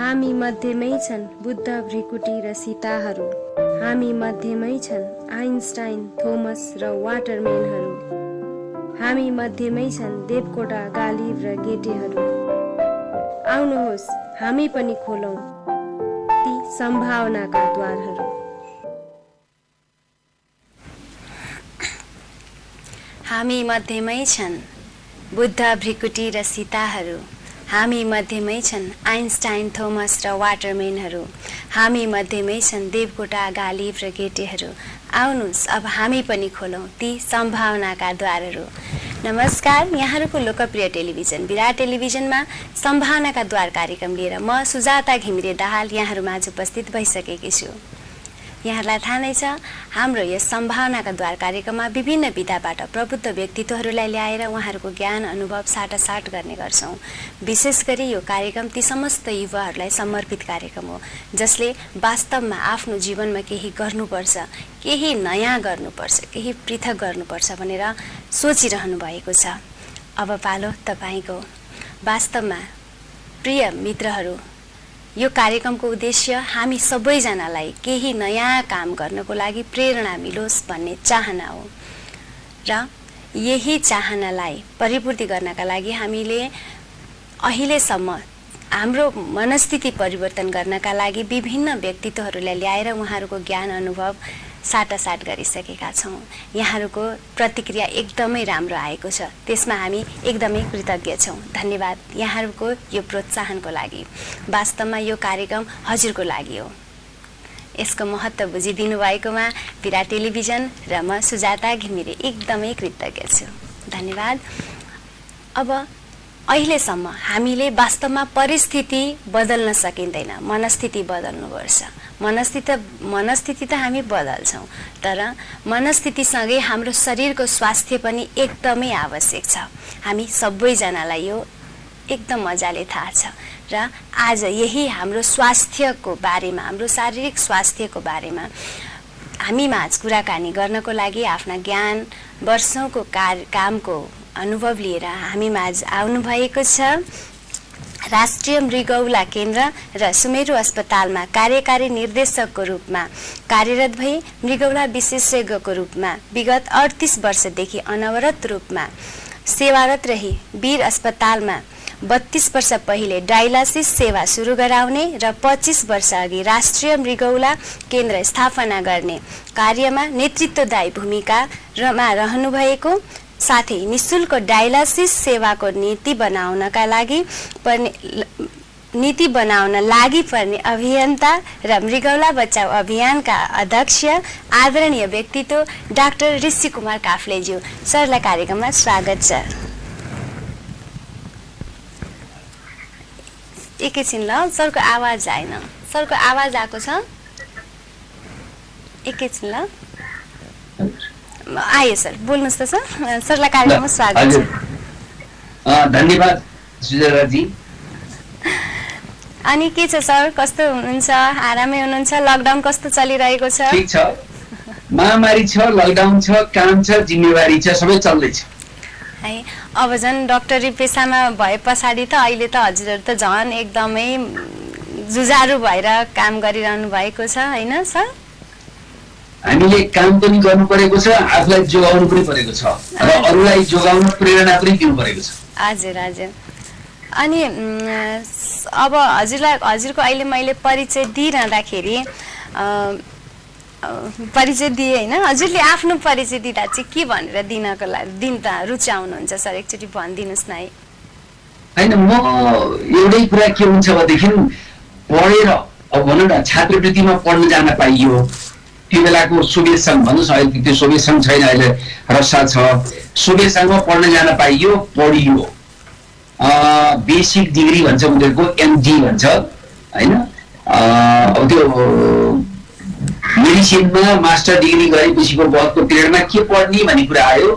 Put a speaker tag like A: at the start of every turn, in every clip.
A: हामी मध्येमै छन् बुद्ध भृकुटी र सीताहरू। हामी मध्येमै छन् आइन्स्टाइन, थोमस र वाटरमेनहरू। हामी मध्येमै छन् देवकोटा, गालिब र गेटेहरू। आउनुहोस् हामी पनि खोलौं ती सम्भावनाका द्वारहरू।
B: हामी मध्येमै छन् बुद्ध भृकुटी र सीताहरू। हामी मध्येमै छन् आइन्स्टाइन, थोमस र वाटरमेनहरू। हामी मध्येमै छन् देवकोटा, गालिब र गेटेहरू। आउनुहोस् अब हामी पनि खोलौं ती सम्भावनाका द्वारहरू। नमस्कार, यहाँहरूको लोकप्रिय टेलिभिजन विराट टेलिभिजनमा सम्भावनाका द्वार कार्यक्रम लिएर म सुजाता घिमिरे दाहाल यहाँहरूमाझ उपस्थित भइसकेकी छु। यहाँलाई थाहा नै छ, हाम्रो यस सम्भावनाका द्वार कार्यक्रममा विभिन्न विधाबाट प्रबुद्ध व्यक्तित्वहरूलाई ल्याएर उहाँहरूको ज्ञान अनुभव साटासाट गर्ने गर्छौँ। विशेष गरी यो कार्यक्रम ती समस्त युवाहरूलाई समर्पित कार्यक्रम हो जसले वास्तवमा आफ्नो जीवनमा केही गर्नुपर्छ, केही नयाँ गर्नुपर्छ, केही पृथक गर्नुपर्छ भनेर सोचिरहनु भएको छ। अब पालो तपाईँको। वास्तवमा प्रिय मित्रहरू, यो कार्यक्रमको उद्देश्य हामी सबैजनालाई केही नयाँ काम गर्नको लागि प्रेरणा मिलोस् भन्ने चाहना हो र यही चाहनालाई परिपूर्ति गर्नका लागि हामीले अहिलेसम्म हाम्रो मनस्थिति परिवर्तन गर्नका लागि विभिन्न व्यक्तित्वहरूलाई ल्याएर उहाँहरूको ज्ञान अनुभव साटासाट गरिसकेका छौँ। यहाँहरूको प्रतिक्रिया एकदमै राम्रो आएको छ, त्यसमा हामी एकदमै कृतज्ञ छौँ। धन्यवाद यहाँहरूको यो प्रोत्साहनको लागि। वास्तवमा यो कार्यक्रम हजुरको लागि हो। यसको महत्त्व बुझिदिनु भएकोमा विराट टेलिभिजन र म सुजाता घिमिरे एकदमै कृतज्ञ छु। धन्यवाद। अब अहिलेसम्म हामीले वास्तवमा परिस्थिति बदल्न सकिँदैन, मनस्थिति बदल्नुपर्छ। मनस्थिति त हामी बदल्छौँ, तर मनस्थितिसँगै हाम्रो शरीरको स्वास्थ्य पनि एकदमै आवश्यक छ। हामी सबैजनालाई यो एकदम मजाले थाहा छ र आज यही हाम्रो स्वास्थ्यको बारेमा, हाम्रो शारीरिक स्वास्थ्यको बारेमा हामीमाझ कुराकानी गर्नको लागि आफ्ना ज्ञान वर्षौंको कामको अनुभव लिएर हामीमाझ आउनुभएको छ। राष्ट्रिय मृगौला केन्द्र र सुमेरु अस्पतालमा कार्यकारी निर्देशकको रूपमा कार्यरत भई मृगौला विशेषज्ञको रूपमा विगत 38 वर्षदेखि अनवरत रूपमा सेवारत रही वीर अस्पतालमा 32 वर्ष पहिले डायलासिस सेवा सुरु गराउने र 25 वर्ष अघि राष्ट्रिय मृगौला केन्द्र स्थापना गर्ने कार्यमा नेतृत्वदायी भूमिकामा रहनुभएको साथै निशुल्क डायलासिस सेवाको नीति बनाउन लागि पर्ने अभियन्ता र मृगौला बचाउ अभियानका अध्यक्ष आदरणीय व्यक्तित्व डाक्टर ऋषि कुमार काफ्लेज्यू सरलाई कार्यक्रममा स्वागत छ। एकैछिन ल, सरको आवाज आएन। सरको आवाज आएको छ? एकैछिन ल, आयो सर, बोल्नुहोस् त सर। सरलाई कार्यक्रममा स्वागत छ।
C: धन्यवाद सुजाताजी।
B: अनि के छ सर, कस्तो हुनुहुन्छ? आरामै हुनुहुन्छ? लकडाउन कस्तो चलिरहेको छ?
C: ठीक छ, महामारी छ, लकडाउन छ, काम छ, जिम्मेवारी छ, सबै चल्दैछ
B: है। अब झन् डक्टरी पेसामा भए पछाडि त अहिले त हजुरहरू त झन् एकदमै जुझारु भएर काम गरिरहनु भएको छ हैन सर?
C: हामीले काम पनि गर्नु परेको छ, आफूलाई जोगाउनु पनि परेको छ र अरूलाई जोगाउन प्रेरणा पनि दिनु परेको छ।
B: हजुर हजुर। अनि अब हजुरको अहिले मैले परिचय दिइरहँदाखेरि परिचय दिए हैन, हजुरले आफ्नो परिचय दिँदा चाहिँ के भनेर दिनको लागि दिन त रुचाउनुहुन्छ सर? एकचोटि भनिदिनुहोस् न है।
C: हैन, म एउटै कुरा के हुन्छ भनेदेखि पढेर अब भनौँ न छात्रवृत्तिमा पढ्न जान पाइयो। त्यो बेलाको सोभियत सङ्घ भन्नुहोस्, अहिले त्यो सोभियत सङ्घ छैन, अहिले रसिया छ। सोभियत सङ्घमा पढ्न जान पाइयो, पढियो। बेसिक डिग्री भन्छ उनीहरूको, एमडी भन्छ होइन। अब त्यो मेडिसिनमा मास्टर डिग्री गरेपछिको बहतको पिरियडमा के पढ्ने भन्ने कुरा आयो।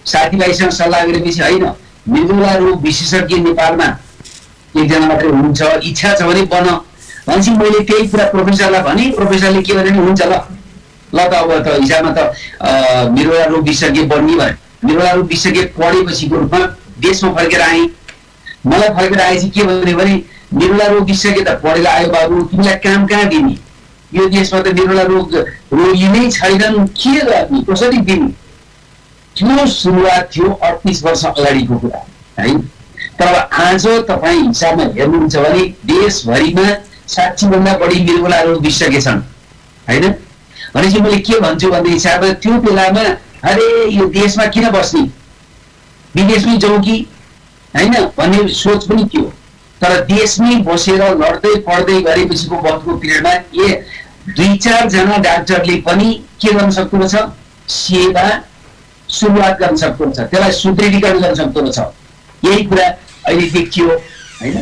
C: साथीभाइसँग सल्लाह गरेपछि होइन, मृगौला रोग विशेषज्ञ नेपालमा एकजना मात्रै हुनुहुन्छ, इच्छा छ भने बन भनेपछि मैले त्यही कुरा प्रोफेसरलाई भने, प्रोफेसरले के भने हुन्छ ल त अब त हिसाबमा त मृगौला रोग विशेषज्ञ बन्ने भने मृगौला रोग विशेषज्ञ पढेपछिको रूपमा देशमा फर्केर आएँ। मलाई फर्केर आएपछि के भने निरुला रोग बिसके त पढेर आयो बाबु, तिमीलाई काम कहाँ दिने? यो देशमा त निरुला रोगी नै छैनन्, के गर्ने, कसरी दिने? त्यो सुरुवात थियो 38 वर्ष अगाडिको कुरा है। तर आज तपाईँ हिसाबमा हेर्नुहुन्छ भने देशभरिमा 60 भन्दा बढी मृगौला रोग बिसकेछन् होइन। भनेपछि मैले के भन्छु भन्ने हिसाबमा त्यो बेलामा अरे यो देशमा किन बस्ने, विदेशमै जाउँ कि होइन भन्ने सोच पनि थियो। तर देशमै बसेर लड्दै पढ्दै गरेपछिको वखतको पिरियडमा 2-4 जना डाक्टरले पनि के गर्न सक्दो रहेछ, सेवा सुरुवात गर्न सक्दो रहेछ, त्यसलाई सुदृढीकरण गर्न सक्दो रहेछ। यही कुरा अहिले देखियो होइन,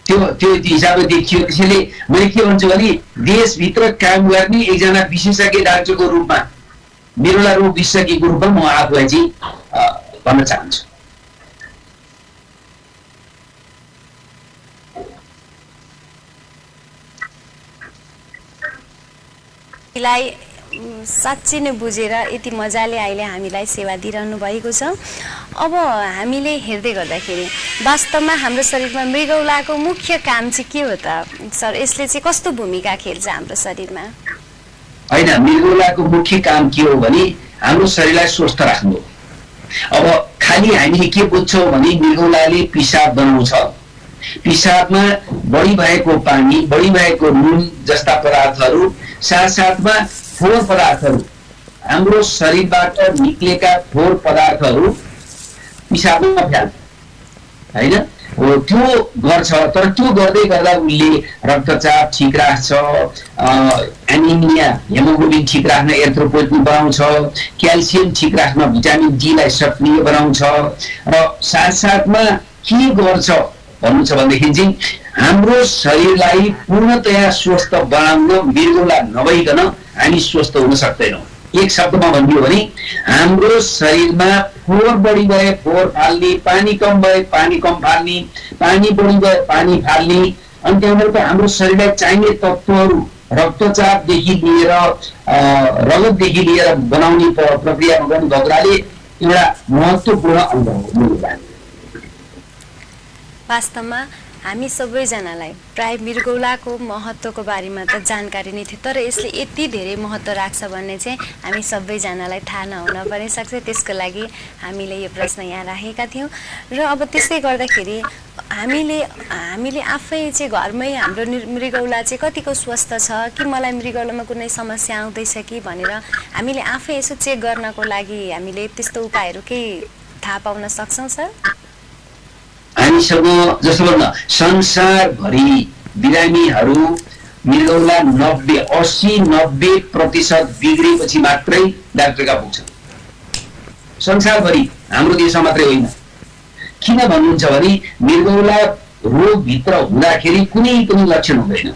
C: त्यो हिसाबले देखियो। त्यसैले मैले के भन्छु भने देशभित्र काम गर्ने एकजना विशेषज्ञ डाक्टरको रूपमा मृगौला रोग विशेषज्ञको रूपमा म आफूलाई चाहिँ भन्न चाहन्छु।
B: साँच्चै नै बुझेर यति मजाले अहिले हामीलाई सेवा दिइरहनु भएको छ। अब हामीले हेर्दै गर्दाखेरि वास्तवमा हाम्रो शरीरमा मृगौलाको मुख्य काम चाहिँ के हो त सर? यसले चाहिँ कस्तो भूमिका खेल्छ हाम्रो शरीरमा?
C: होइन, मृगौलाको मुख्य काम के हो भने हाम्रो शरीरलाई स्वस्थ राख्नु। अब खालि हामीले के बुझ्छौँ भने मृगौलाले पिसाब बनाउँछ, पिसाबमा बढी भएको पानी, बढी भएको नुन जस्ता पदार्थहरू, साथसाथमा फोहोर पदार्थहरू, हाम्रो शरीरबाट निक्लेका फोहोर पदार्थहरू पिसाबमा फ्याल्छ होइन, त्यो गर्छ। तर त्यो गर्दै गर्दा उसले रक्तचाप ठिक राख्छ, एनिमिया हेमोग्लोबिन ठिक राख्न एरिथ्रोपोइटिन बनाउँछ, क्याल्सियम ठिक राख्न भिटामिन डी लाई सक्रिय बनाउँछ। र साथसाथमा के गर्छ भन्नु छ भनेदेखि चाहिँ हाम्रो शरीरलाई पूर्णतया स्वस्थ बनाउन मृगौला नभइकन हामी स्वस्थ हुन सक्दैनौँ। एक शब्दमा भन्नु भने हाम्रो शरीरमा फोहोर बढी भए फोहोर फाल्ने, पानी कम भए पानी कम फाल्ने, पानी बढी भए पानी फाल्ने, अनि त्यहाँबाट हाम्रो शरीरलाई चाहिने तत्त्वहरू रक्तचापदेखि लिएर रगतदेखि लिएर बनाउने प्रक्रियामा गर्नु भएकोले एउटा महत्त्वपूर्ण अङ्ग हो।
B: वास्तवमा हामी सबैजनालाई प्राय मृगौलाको महत्त्वको बारेमा त जानकारी नै थियो, तर यसले यति धेरै महत्त्व राख्छ भन्ने चाहिँ हामी सबैजनालाई थाहा नहुन पनि सक्छ। त्यसको लागि हामीले यो प्रश्न यहाँ राखेका थियौँ। र अब त्यसै गर्दाखेरि हामीले आफै चाहिँ घरमै हाम्रो मृगौला चाहिँ कतिको स्वस्थ छ कि मलाई मृगौलामा कुनै समस्या आउँदैछ कि भनेर हामीले आफै यसो चेक गर्नको लागि हामीले त्यस्तो उपायहरू केही थाहा पाउन सक्छौँ सर?
C: हामीसँग जस्तो भन्न संसारभरि बिरामीहरू मृगौला 80-90% बिग्रेपछि मात्रै डाक्टरका पुग्छन्। संसारभरि, हाम्रो देशमा मात्रै होइन। किन भन्नुहुन्छ भने मृगौला रोगभित्र हुँदाखेरि कुनै पनि लक्षण हुँदैन।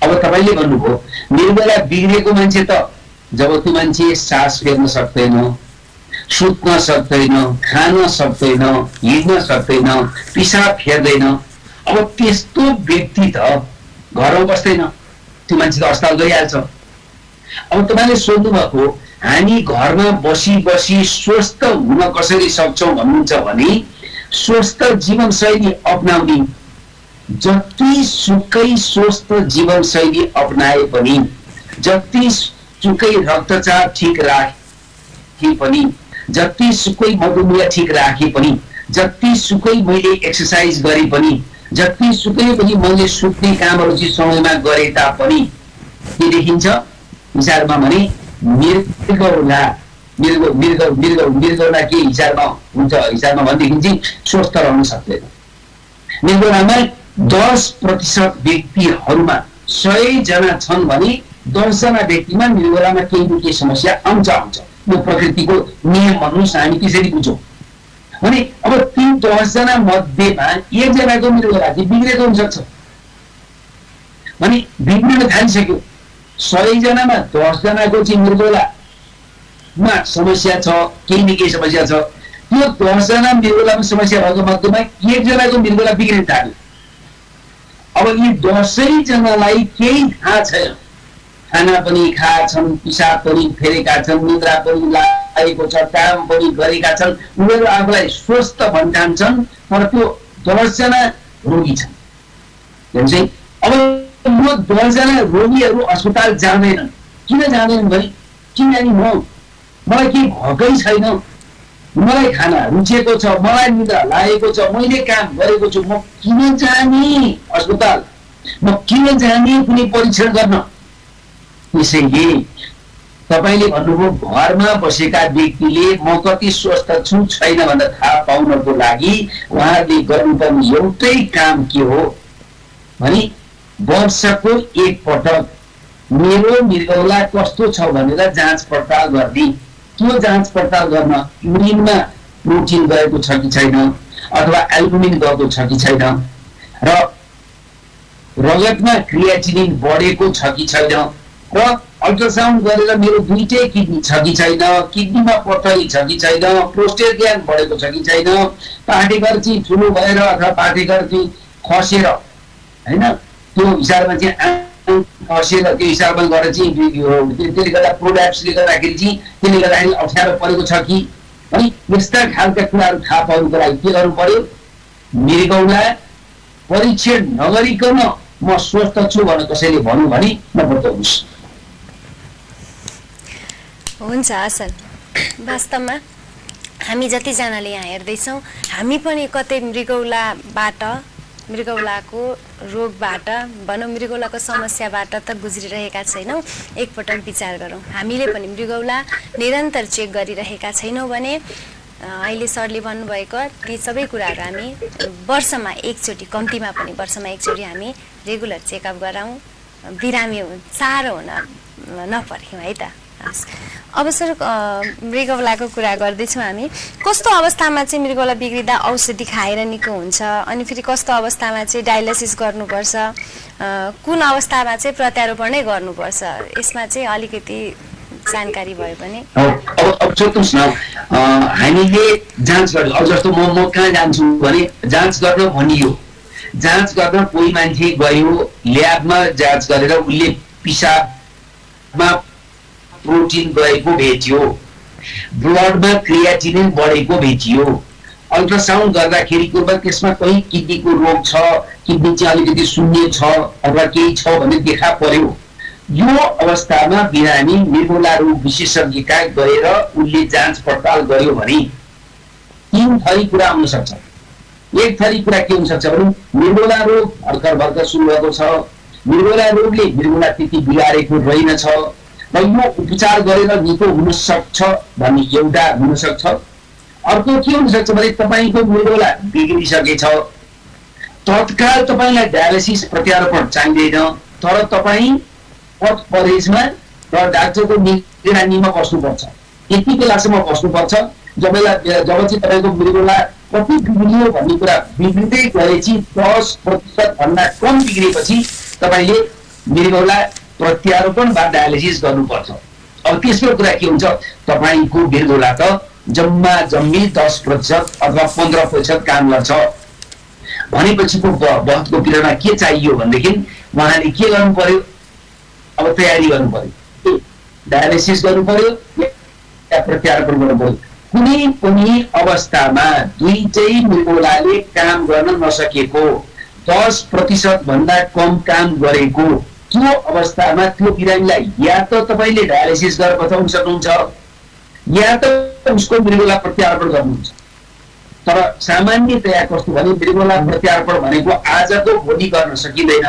C: अब तपाईँले भन्नुभयो मृगौला बिग्रेको मान्छे त जब त्यो मान्छे सास फेर्न सक्दैन, सुत्न सक्दैन, खान सक्दैन, हिँड्न सक्दैन, पिसाब फेर्दैन, अब त्यस्तो व्यक्ति त घरमा बस्दैन, त्यो मान्छे त अस्पताल गइहाल्छ। अब तपाईँले सोध्नु भएको हामी घरमा बसी बसी स्वस्थ हुन कसरी सक्छौँ भन्नुहुन्छ भने स्वस्थ जीवनशैली अपनाउने, जतिसुकै स्वस्थ जीवनशैली अपनाए पनि, जतिसुकै रक्तचाप ठिक राखे पनि, जतिसुकै मधुमेह ठिक राखे पनि, जतिसुकै मैले एक्सर्साइज गरे पनि, जतिसुकै पनि मैले सुत्ने कामहरू चाहिँ समयमा गरे तापनि के देखिन्छ हिसाबमा भने मृगौला के हिसाबमा हुन्छ हिसाबमा भनेदेखि चाहिँ स्वस्थ रहन सक्दैन। मृगौलामा 10% व्यक्तिहरूमा 100 जना छन् भने 10 जना व्यक्तिमा मृगौलामा केही न केही समस्या आउँछ। यो प्रकृतिको नियम भन्नुहोस्, हामी त्यसरी बुझौँ भने अब ती 10 जना मध्येमा 1 जनाको मृगौला चाहिँ बिग्रेको हुन सक्छ भने बिग्रिन थालिसक्यो। 100 जनामा 10 जनाको चाहिँ मृगौलामा समस्या छ, केही न केही समस्या छ। त्यो 10 जना मृगौलामा समस्या भएको मध्येमा 1 जनाको मृगौला बिग्रिन थाल्यो। अब यी 10 जनालाई केही थाहा छैन, खाना पनि खाएछन्, पिसाब पनि फेरेका छन्, निद्रा पनि लागेको छ, काम पनि गरेका छन्, उनीहरू आफूलाई स्वस्थ भन्ठान्छन्, तर त्यो 10जना रोगी छन्। अब म 10जना रोगीहरू अस्पताल जाँदैनन्। किन जाँदैनन् भने किनभने मलाई केही भएकै छैन, मलाई खाना रुचेको छ, मलाई निद्रा लागेको छ, मैले काम गरेको छु, म किन जाने अस्पताल, म किन जाने कुनै परीक्षण गर्न। त्यसैले तपाईले भन्नुभयो घरमा बसेका व्यक्तिले म कति स्वस्थ छु छैन भनेर थाहा पाउनको लागि उहाँहरूले गर्नुपर्ने एउटै काम के हो भने वर्षको एक पटक मेरो मृगौला कस्तो छ भनेर जाँच पडताल गर्ने। त्यो जाँच पडताल गर्न युरिनमा प्रोटिन गएको छ कि छैन अथवा एल्बुमिन गएको छ कि छैन र रगतमा क्रियाटिनिन बढेको छ कि छैन र अल्ट्रासाउन्ड गरेर मेरो दुईटै किडनी छ कि छैन, किडनीमा पथरी छ कि छैन, प्रोस्टेट ग्ल्यान्ड बढेको छ कि छैन, पाठेघर चाहिँ ठुलो भएर अथवा पाठेघर चाहिँ खसेर हैन त्यो हिसाबमा चाहिँ खसेर त्यो हिसाबमा गरेर चाहिँ त्यसले गर्दा प्रोड्याप्सले गर्दाखेरि चाहिँ त्यसले गर्दाखेरि अप्ठ्यारो परेको छ कि है यस्ता खालका कुराहरू थाहा पाउनुको लागि के गर्नु पर्यो, मृगौला परीक्षण नगरिकन म स्वस्थ छु भनेर कसैले भन्नु भने नबताउनुहोस्।
B: हुन्छ असल। वास्तवमा हामी जतिजनाले यहाँ हेर्दैछौँ हामी पनि कतै मृगौलाको रोगबाट भनौँ मृगौलाको समस्याबाट त गुज्रिरहेका छैनौँ। एकपटक विचार गरौँ, हामीले पनि मृगौला निरन्तर चेक गरिरहेका छैनौँ भने अहिले सरले भन्नुभएको ती सबै कुराहरू हामी वर्षमा एकचोटि, कम्तीमा पनि वर्षमा एकचोटि हामी रेगुलर चेकअप गराउँ, बिरामी साह्रो हुन नपऱ्यौँ है त। अब सर मृगौलाको कुरा गर्दैछौँ हामी, कस्तो अवस्थामा चाहिँ मृगौला बिग्रिँदा औषधि खाएर निको हुन्छ अनि फेरि कस्तो अवस्थामा चाहिँ डायलाइसिस गर्नुपर्छ, कुन अवस्थामा चाहिँ प्रत्यारोपण नै गर्नुपर्छ, यसमा चाहिँ अलिकति जानकारी भयो भने।
C: अब सोध्नुहोस् न, हामीले जाँच गर्नु अब जस्तो म कहाँ जान्छु भने जाँच गर्न भनियो, जाँच गर्न कोही मान्छे गयो ल्याबमा जाँच गरेर उसले पिसाबमा प्रोटिन गएको भेटियो, ब्लडमा क्रियाटिनिन बढेको भेटियो, अल्ट्रासाउन्ड गर्दाखेरिको त्यसमा कहीँ किडनीको रोग छ, किडनी चाहिँ अलिकति शून्य छ अथवा केही छ भन्ने देखा पर्यो। यो अवस्थामा बिरामी मृगौला रोग विशेषज्ञ कहाँ गएर उसले जाँच पडताल गर्यो भने तीन थरी कुरा आउन सक्छ। एक थरी कुरा के हुन सक्छ भने मृगौला रोग भर्खर सुरु भएको छ, मृगौला रोगले मृगौला त्यति बिगारेको रहेनछ र यो उपचार गरेर निको हुन सक्छ भन्ने एउटा हुन सक्छ। अर्को के हुन सक्छ भने तपाईको मृगौला बिग्रिसकेछ, तत्काल तपाईलाई डायलिसिस प्रत्यारोपण चाहिँदैन, तर तपाई पथ परहेजमा र डाक्टरको निगरानीमा बस्नुपर्छ। यति बेलासम्म बस्नुपर्छ जब चाहिँ तपाईको मृगौला कति बिग्रियो भन्ने कुरा बिग्रिँदै गएपछि 10% भन्दा कम बिग्रिएपछि तपाईले मृगौला प्रत्यारोपण वा डायलिसिस गर्नुपर्छ। अब तेस्रो कुरा के हुन्छ, तपाईको मृगौला त जम्मी 10% अथवा 15% काम गर्छ भनेपछिको बहसको पिरियडमा के चाहियो भनेदेखि उहाँले के गर्नु पर्यो, अब तयारी गर्नु पर्यो, डायलिसिस गर्नु पर्यो या प्रत्यारोपण गर्नु पर्यो। कुनै पनि अवस्थामा दुईटै मृगौलाले काम गर्न नसकेको 10% भन्दा कम काम गरेको त्यो अवस्थामा त्यो बिरामीलाई या त तपाईले डायलिसिस गरेर बचाउन सक्नुहुन्छ या त उसको मृगौला प्रत्यारोपण गर्नुहुन्छ। तर सामान्यतया कस्तो भने मृगौला प्रत्यारोपण भनेको आजको भोलि गर्न सकिँदैन।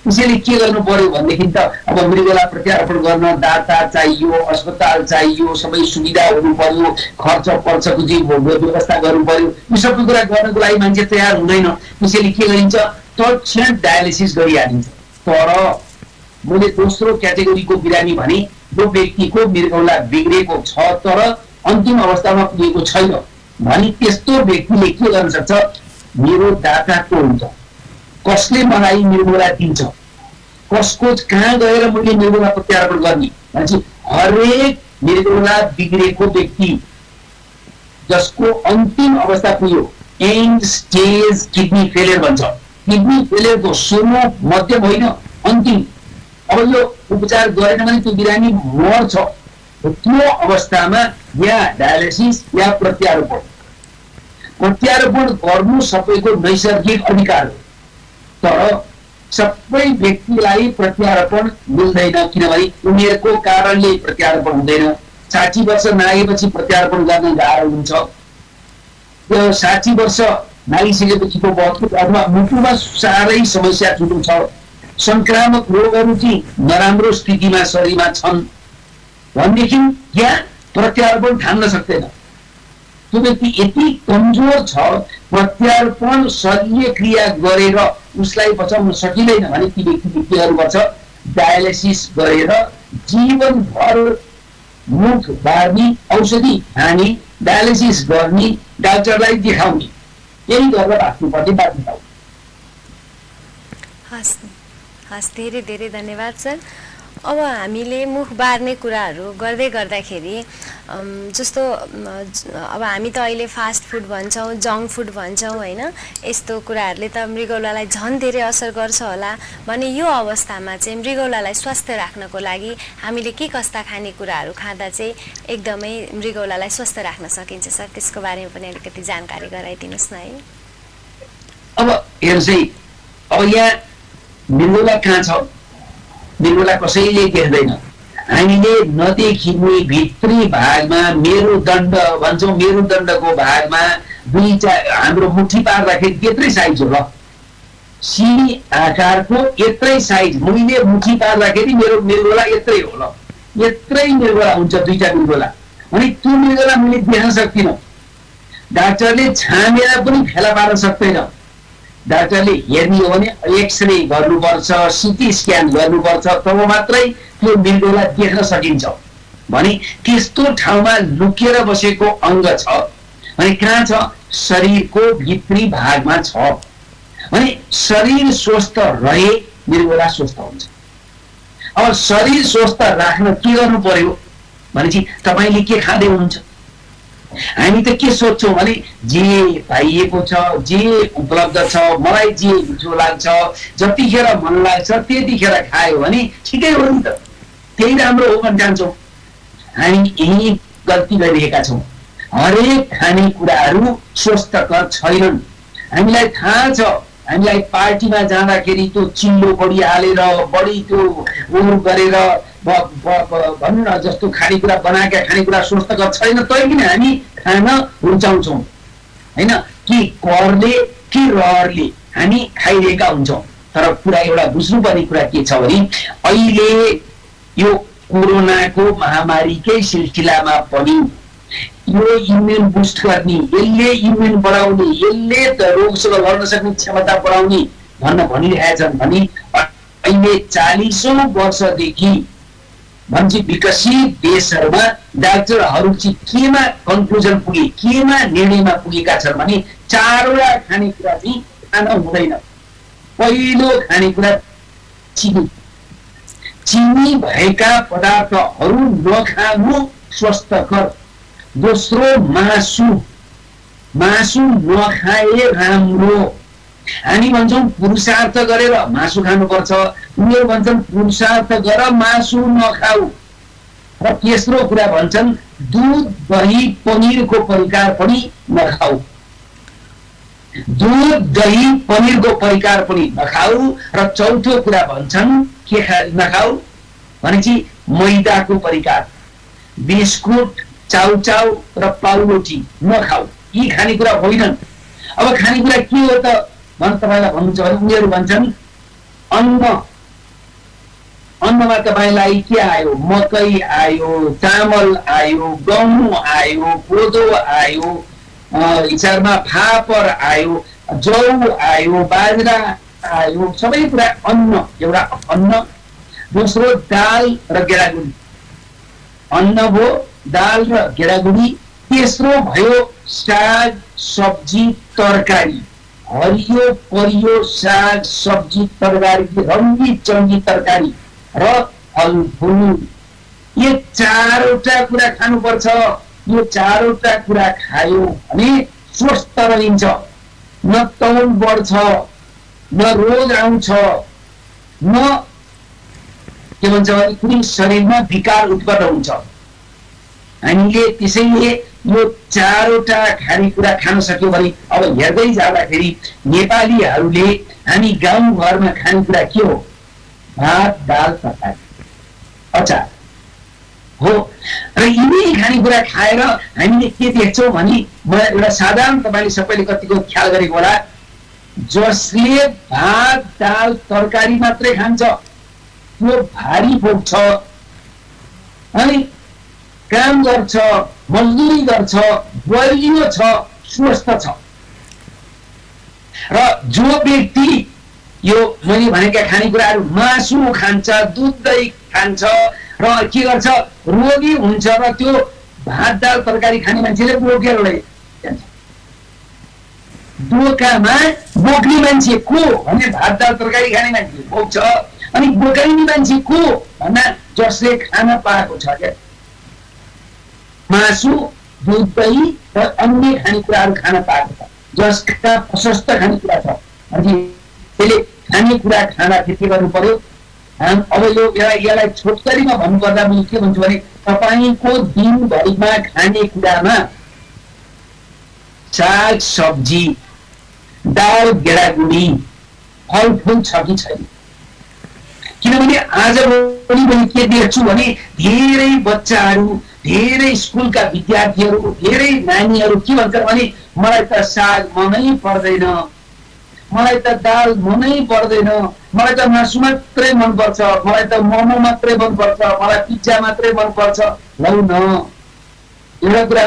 C: त्यसैले के गर्नु पर्यो भनेदेखि त अब मृगौला प्रत्यारोपण गर्न दाता चाहियो, अस्पताल चाहियो, सबै सुविधा हुनु पर्यो, खर्च पर्चको व्यवस्था गर्नु पर्यो। यो सबै कुरा गर्नको लागि मान्छे तयार हुँदैन। त्यसैले के गरिन्छ, तत्क्षण डायलिसिस गरिहालिन्छ। तर मैले दोस्रो क्याटेगोरीको बिरामी भने जो व्यक्तिको मृगौला बिग्रेको छ तर अन्तिम अवस्थामा पुगेको छैन भने त्यस्तो व्यक्तिले के गर्न सक्छ, मेरो दाता को हुन्छ, कसले मलाई मृगौला दिन्छ, कसको कहाँ गएर मैले मृगौला प्रत्यारोपण गर्ने भनेपछि हरेक मृगौला बिग्रेको व्यक्ति जसको अन्तिम अवस्था पुग्यो, एन्ड स्टेज किडनी फेलियर भन्छ, किडनी फेलियरको सुरु मध्यम होइन अन्तिम, अब यो उपचार गरेन भने त्यो बिरामी मर्छ। त्यो अवस्थामा या डायलिसिस या प्रत्यारोपण प्रत्यारोपण गर्नु सबैको नैसर्गिक अधिकार हो, तर सबै व्यक्तिलाई प्रत्यारोपण मिल्दैन, किनभने उमेरको कारणले प्रत्यारोपण हुँदैन। 60 वर्ष नागेपछि प्रत्यारोपण गर्न गाह्रो हुन्छ। त्यो 60 वर्ष नागिसकेपछिको बहुत अथवा मुटुमा साह्रै समस्या छुट्नु छ, संक्रामक रोगहरू चाहिँ नराम्रो स्थितिमा शरीरमा छन् भनेदेखि यहाँ प्रत्यारोपण थाम्न सक्दैन। त्यो व्यक्ति यति कमजोर छ, प्रत्यारोपण शल्य क्रिया गरेर उसलाई बचाउन सकिँदैन भने ती व्यक्तिहरूबाट डायलिसिस गरेर जीवनभर मुख बार्ने, औषधि खाने, डायलिसिस गर्ने, डाक्टरलाई देखाउने, यही गरेर बाँच्नुपर्ने बाध्यता हो।
A: हस् हस्, धेरै धेरै धन्यवाद सर। अब हामीले मुख बार्ने कुराहरू गर्दै गर्दाखेरि जस्तो अब हामी त अहिले फास्ट फुड भन्छौँ, जङ्क फुड भन्छौँ होइन, यस्तो कुराहरूले त मृगौलालाई झन् धेरै असर गर्छ होला भने यो अवस्थामा चाहिँ मृगौलालाई स्वस्थ राख्नको लागि हामीले के कस्ता खानेकुराहरू खाँदा चाहिँ एकदमै मृगौलालाई स्वस्थ राख्न सकिन्छ सर, त्यसको बारेमा पनि अलिकति जानकारी गराइदिनुहोस् न है।
C: अब हेर्नुहोस् है, अब यहाँ मृगौला कहाँ छ, मृगौला कसैले देख्दैन। हामीले नदेखिने भित्री भागमा मेरुदण्ड भन्छौँ, मेरुदण्डको भागमा हाम्रो मुठी पार्दाखेरि त्यत्रै साइज हो, ल सी आकारको यत्रै साइज, मैले मुठी पार्दाखेरि मेरो मृगौला यत्रै हो, ल यत्रै मृगौला हुन्छ, दुईटा मृगौला। अनि त्यो मृगौला मैले देख्न सक्दिनँ, डाक्टरले छामेर पनि फेला पार्न सक्दैन। डाक्टरले हेर्ने हो भने एक्सरे गर्नुपर्छ, सिटी स्क्यान गर्नुपर्छ, तब मात्रै त्यो मृगौला देख्न सकिन्छ। भने त्यस्तो ठाउँमा लुकेर बसेको अङ्ग छ भने कहाँ छ, शरीरको भित्री भागमा छ। भने शरीर स्वस्थ रहे मृगौला स्वस्थ हुन्छ। अब शरीर स्वस्थ राख्न के गर्नु पर्यो भनेपछि तपाईँले के खाँदै हुनुहुन्छ? हामी त के सोच्छौँ भने जे पाइएको छ, जे उपलब्ध छ, मलाई जे मिठो लाग्छ, जतिखेर मन लाग्छ त्यतिखेर खायो भने ठिकै हो नि त, त्यही राम्रो हो भन्न जान्छौँ। हामी यही गल्ती गरिरहेका छौँ। हरेक खानेकुराहरू स्वस्थकर छैनन्। हामीलाई थाहा छ, हामीलाई पार्टीमा जाँदाखेरि त्यो चिल्लो बढी हालेर बढी त्यो उयो गरेर भन्नु न, जस्तो खानेकुरा बनाएका खानेकुरा स्वस्थकर छैन, तैपनि हामी खान रुचाउँछौँ होइन, कि करले कि रहरले हामी खाइरहेका हुन्छौँ। तर कुरा एउटा बुझ्नुपर्ने कुरा के छ भने अहिले यो कोरोनाको महामारीकै सिलसिलामा पनि यो इम्युन बुस्ट गर्ने, यसले इम्युन बढाउने, यसले त रोगसँग लड्न सक्ने क्षमता बढाउने भनिरहेका छन् भने अहिले 40औं वर्षदेखि भन्छ विकसित देशहरूमा डाक्टरहरू चाहिँ केमा कन्क्लुजन पुगे, केमा निर्णयमा पुगेका छन् भने 4वटा खानेकुरा चाहिँ खान हुँदैन। पहिलो खानेकुरा चिनी, चिनी भएका पदार्थहरू नखानु स्वस्थकर। दोस्रो मासु, मासु नखाए राम्रो। हामी भन्छौँ पुरुषार्थ गरेर मासु खानुपर्छ, उनीहरू भन्छन् पुरुषार्थ गर मासु नखाऊ। र तेस्रो कुरा भन्छन् दुध दही पनिरको परिकार पनि नखाऊ, दुध दही पनिरको परिकार पनि नखाऊ। र चौथो कुरा भन्छन् के नखाऊ भनेपछि मैदाको परिकार, बिस्कुट, चाउचाउ र पाउरोटी नखाऊ। यी खानेकुरा होइनन्। अब खानेकुरा के हो त भन्न तपाईँलाई भन्नुहुन्छ भने उनीहरू भन्छन् अन्न, अन्नमा तपाईँलाई के आयो, मकै आयो, चामल आयो, गहुँ आयो, कोदो आयो, हिसाबमा फापर आयो, जौ आयो, बाजरा आयो, सबै कुरा अन्न, एउटा अन्न। दोस्रो दाल र गेडागुडी, अन्न भयो, दाल र गेडागुडी। तेस्रो भयो साग सब्जी तरकारी, हरियो परियो साग सब्जी तरकारी, रङ्गी चङ्गी तरकारी र फलफुल। यो 4वटा कुरा खानुपर्छ। यो 4वटा कुरा खायो भने स्वस्थ रहन्छ, न तौल बढ्छ, न रोग आउँछ, न के भन्छ भने कुनै शरीरमा विकार उत्पन्न हुन्छ। हामीले त्यसैले यो चारवटा खानेकुरा खान सक्यौँ भने अब हेर्दै जाँदाखेरि नेपालीहरूले हामी गाउँघरमा खानेकुरा के हो? भात, दाल, तरकारी, अचार हो। र यिनै खानेकुरा खाएर हामीले के देख्छौँ भने म एउटा साधारण तपाईँले सबैले कतिको ख्याल गरेको होला, जसले भात, दाल, तरकारी मात्रै खान्छ त्यो भारी बोक्छ, अनि काम गर्छ, मजदुरी गर्छ, बलियो छ, स्वस्थ छ। र जो व्यक्ति यो मैले भनेका खानेकुराहरू मासु खान्छ, दुध दही खान्छ र के गर्छ, रोगी हुन्छ र त्यो भात दाल तरकारी खाने मान्छेले बोकेर लैजान्छ। बोकामा बोक्ने मान्छे को भने भात दाल तरकारी खाने मान्छे बोक्छ, अनि बोकाइने मान्छे को भन्दा जसले खान पाएको छ क्या, मासु दुध दही र अन्य खानेकुराहरू खान पाएको छ, जसका प्रशस्त खानेकुरा छ। अनि त्यसले खानेकुरा खाँदाखेरि के गर्नु पर्यो? अब यो यसलाई छोटकरीमा भन्नुपर्दा मैले के भन्छु भने तपाईँको दिनभरिमा खानेकुरामा साग सब्जी, दाल गेडागुडी, फलफुल छ कि छैन? किनभने आजभोलि मैले के देख्छु भने धेरै बच्चाहरू, धेरै स्कुलका विद्यार्थीहरू, धेरै नानीहरू के भन्छन् भने मलाई त साग मनै पर्दैन, मलाई त दाल मनै पर्दैन, मलाई त मासु मात्रै मनपर्छ, मलाई त मोमो मात्रै मनपर्छ, मलाई पिज्जा मात्रै मनपर्छ। लौ न, एउटा कुरा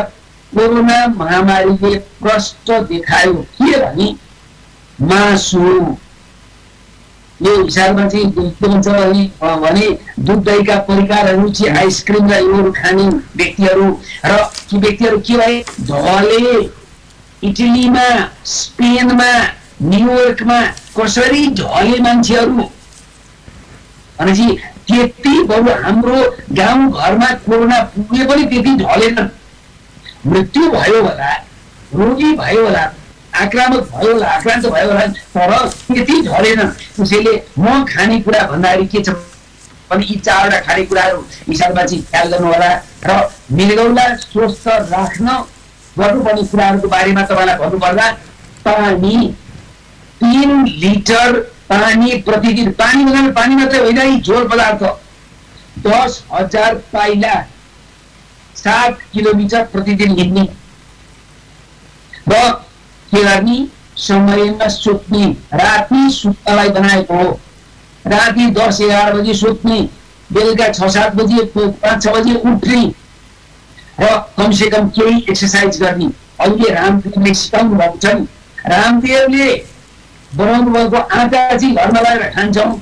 C: कोरोना महामारीले प्रष्ट देखायो के भने मासु यो हिसाबमा चाहिँ के भन्छ भने दुध दहीका परिकारहरू चाहिँ आइसक्रिम र योहरू खाने व्यक्तिहरू र ती व्यक्तिहरू के भए ढले इटलीमा, स्पेनमा, न्युयोर्कमा कसरी ढले मान्छेहरू भनेपछि त्यति बरु हाम्रो गाउँ घरमा कोरोना पुगे पनि त्यति ढलेन, मृत्यु भयो होला, रोगी भयो होला, आक्रामक भयो होला, आक्रान्त भयो होला, तर त्यति ढलेन। त्यसैले म खानेकुरा भन्दाखेरि के छ भने यी चारवटा खानेकुराहरू हिसाबमा चाहिँ ख्याल गर्नु होला र मृगौला स्वस्थ राख्न गर्नुपर्ने कुराहरूको बारेमा तपाईँलाई भन्नुपर्दा पानी 3 लिटर पानी प्रतिदिन, पानी भन्दा पानी मात्रै होइन, यी झोल पदार्थ 10,000 पाइला 7 किलोमिटर प्रतिदिन हिँड्ने र के गर्ने समयमा सुत्ने, राति सुत्नलाई बनाएको हो, राति 10-11 बजे सुत्ने, बेलुका 6-7 बजे 5-6 बजे उठ्ने र कमसे कम केही एक्सर्साइज गर्ने। अहिले रामदेवले सिकाउनु भएको छ नि, रामदेवले बनाउनु भएको आटा चाहिँ घरमा लगाएर खान्छौँ,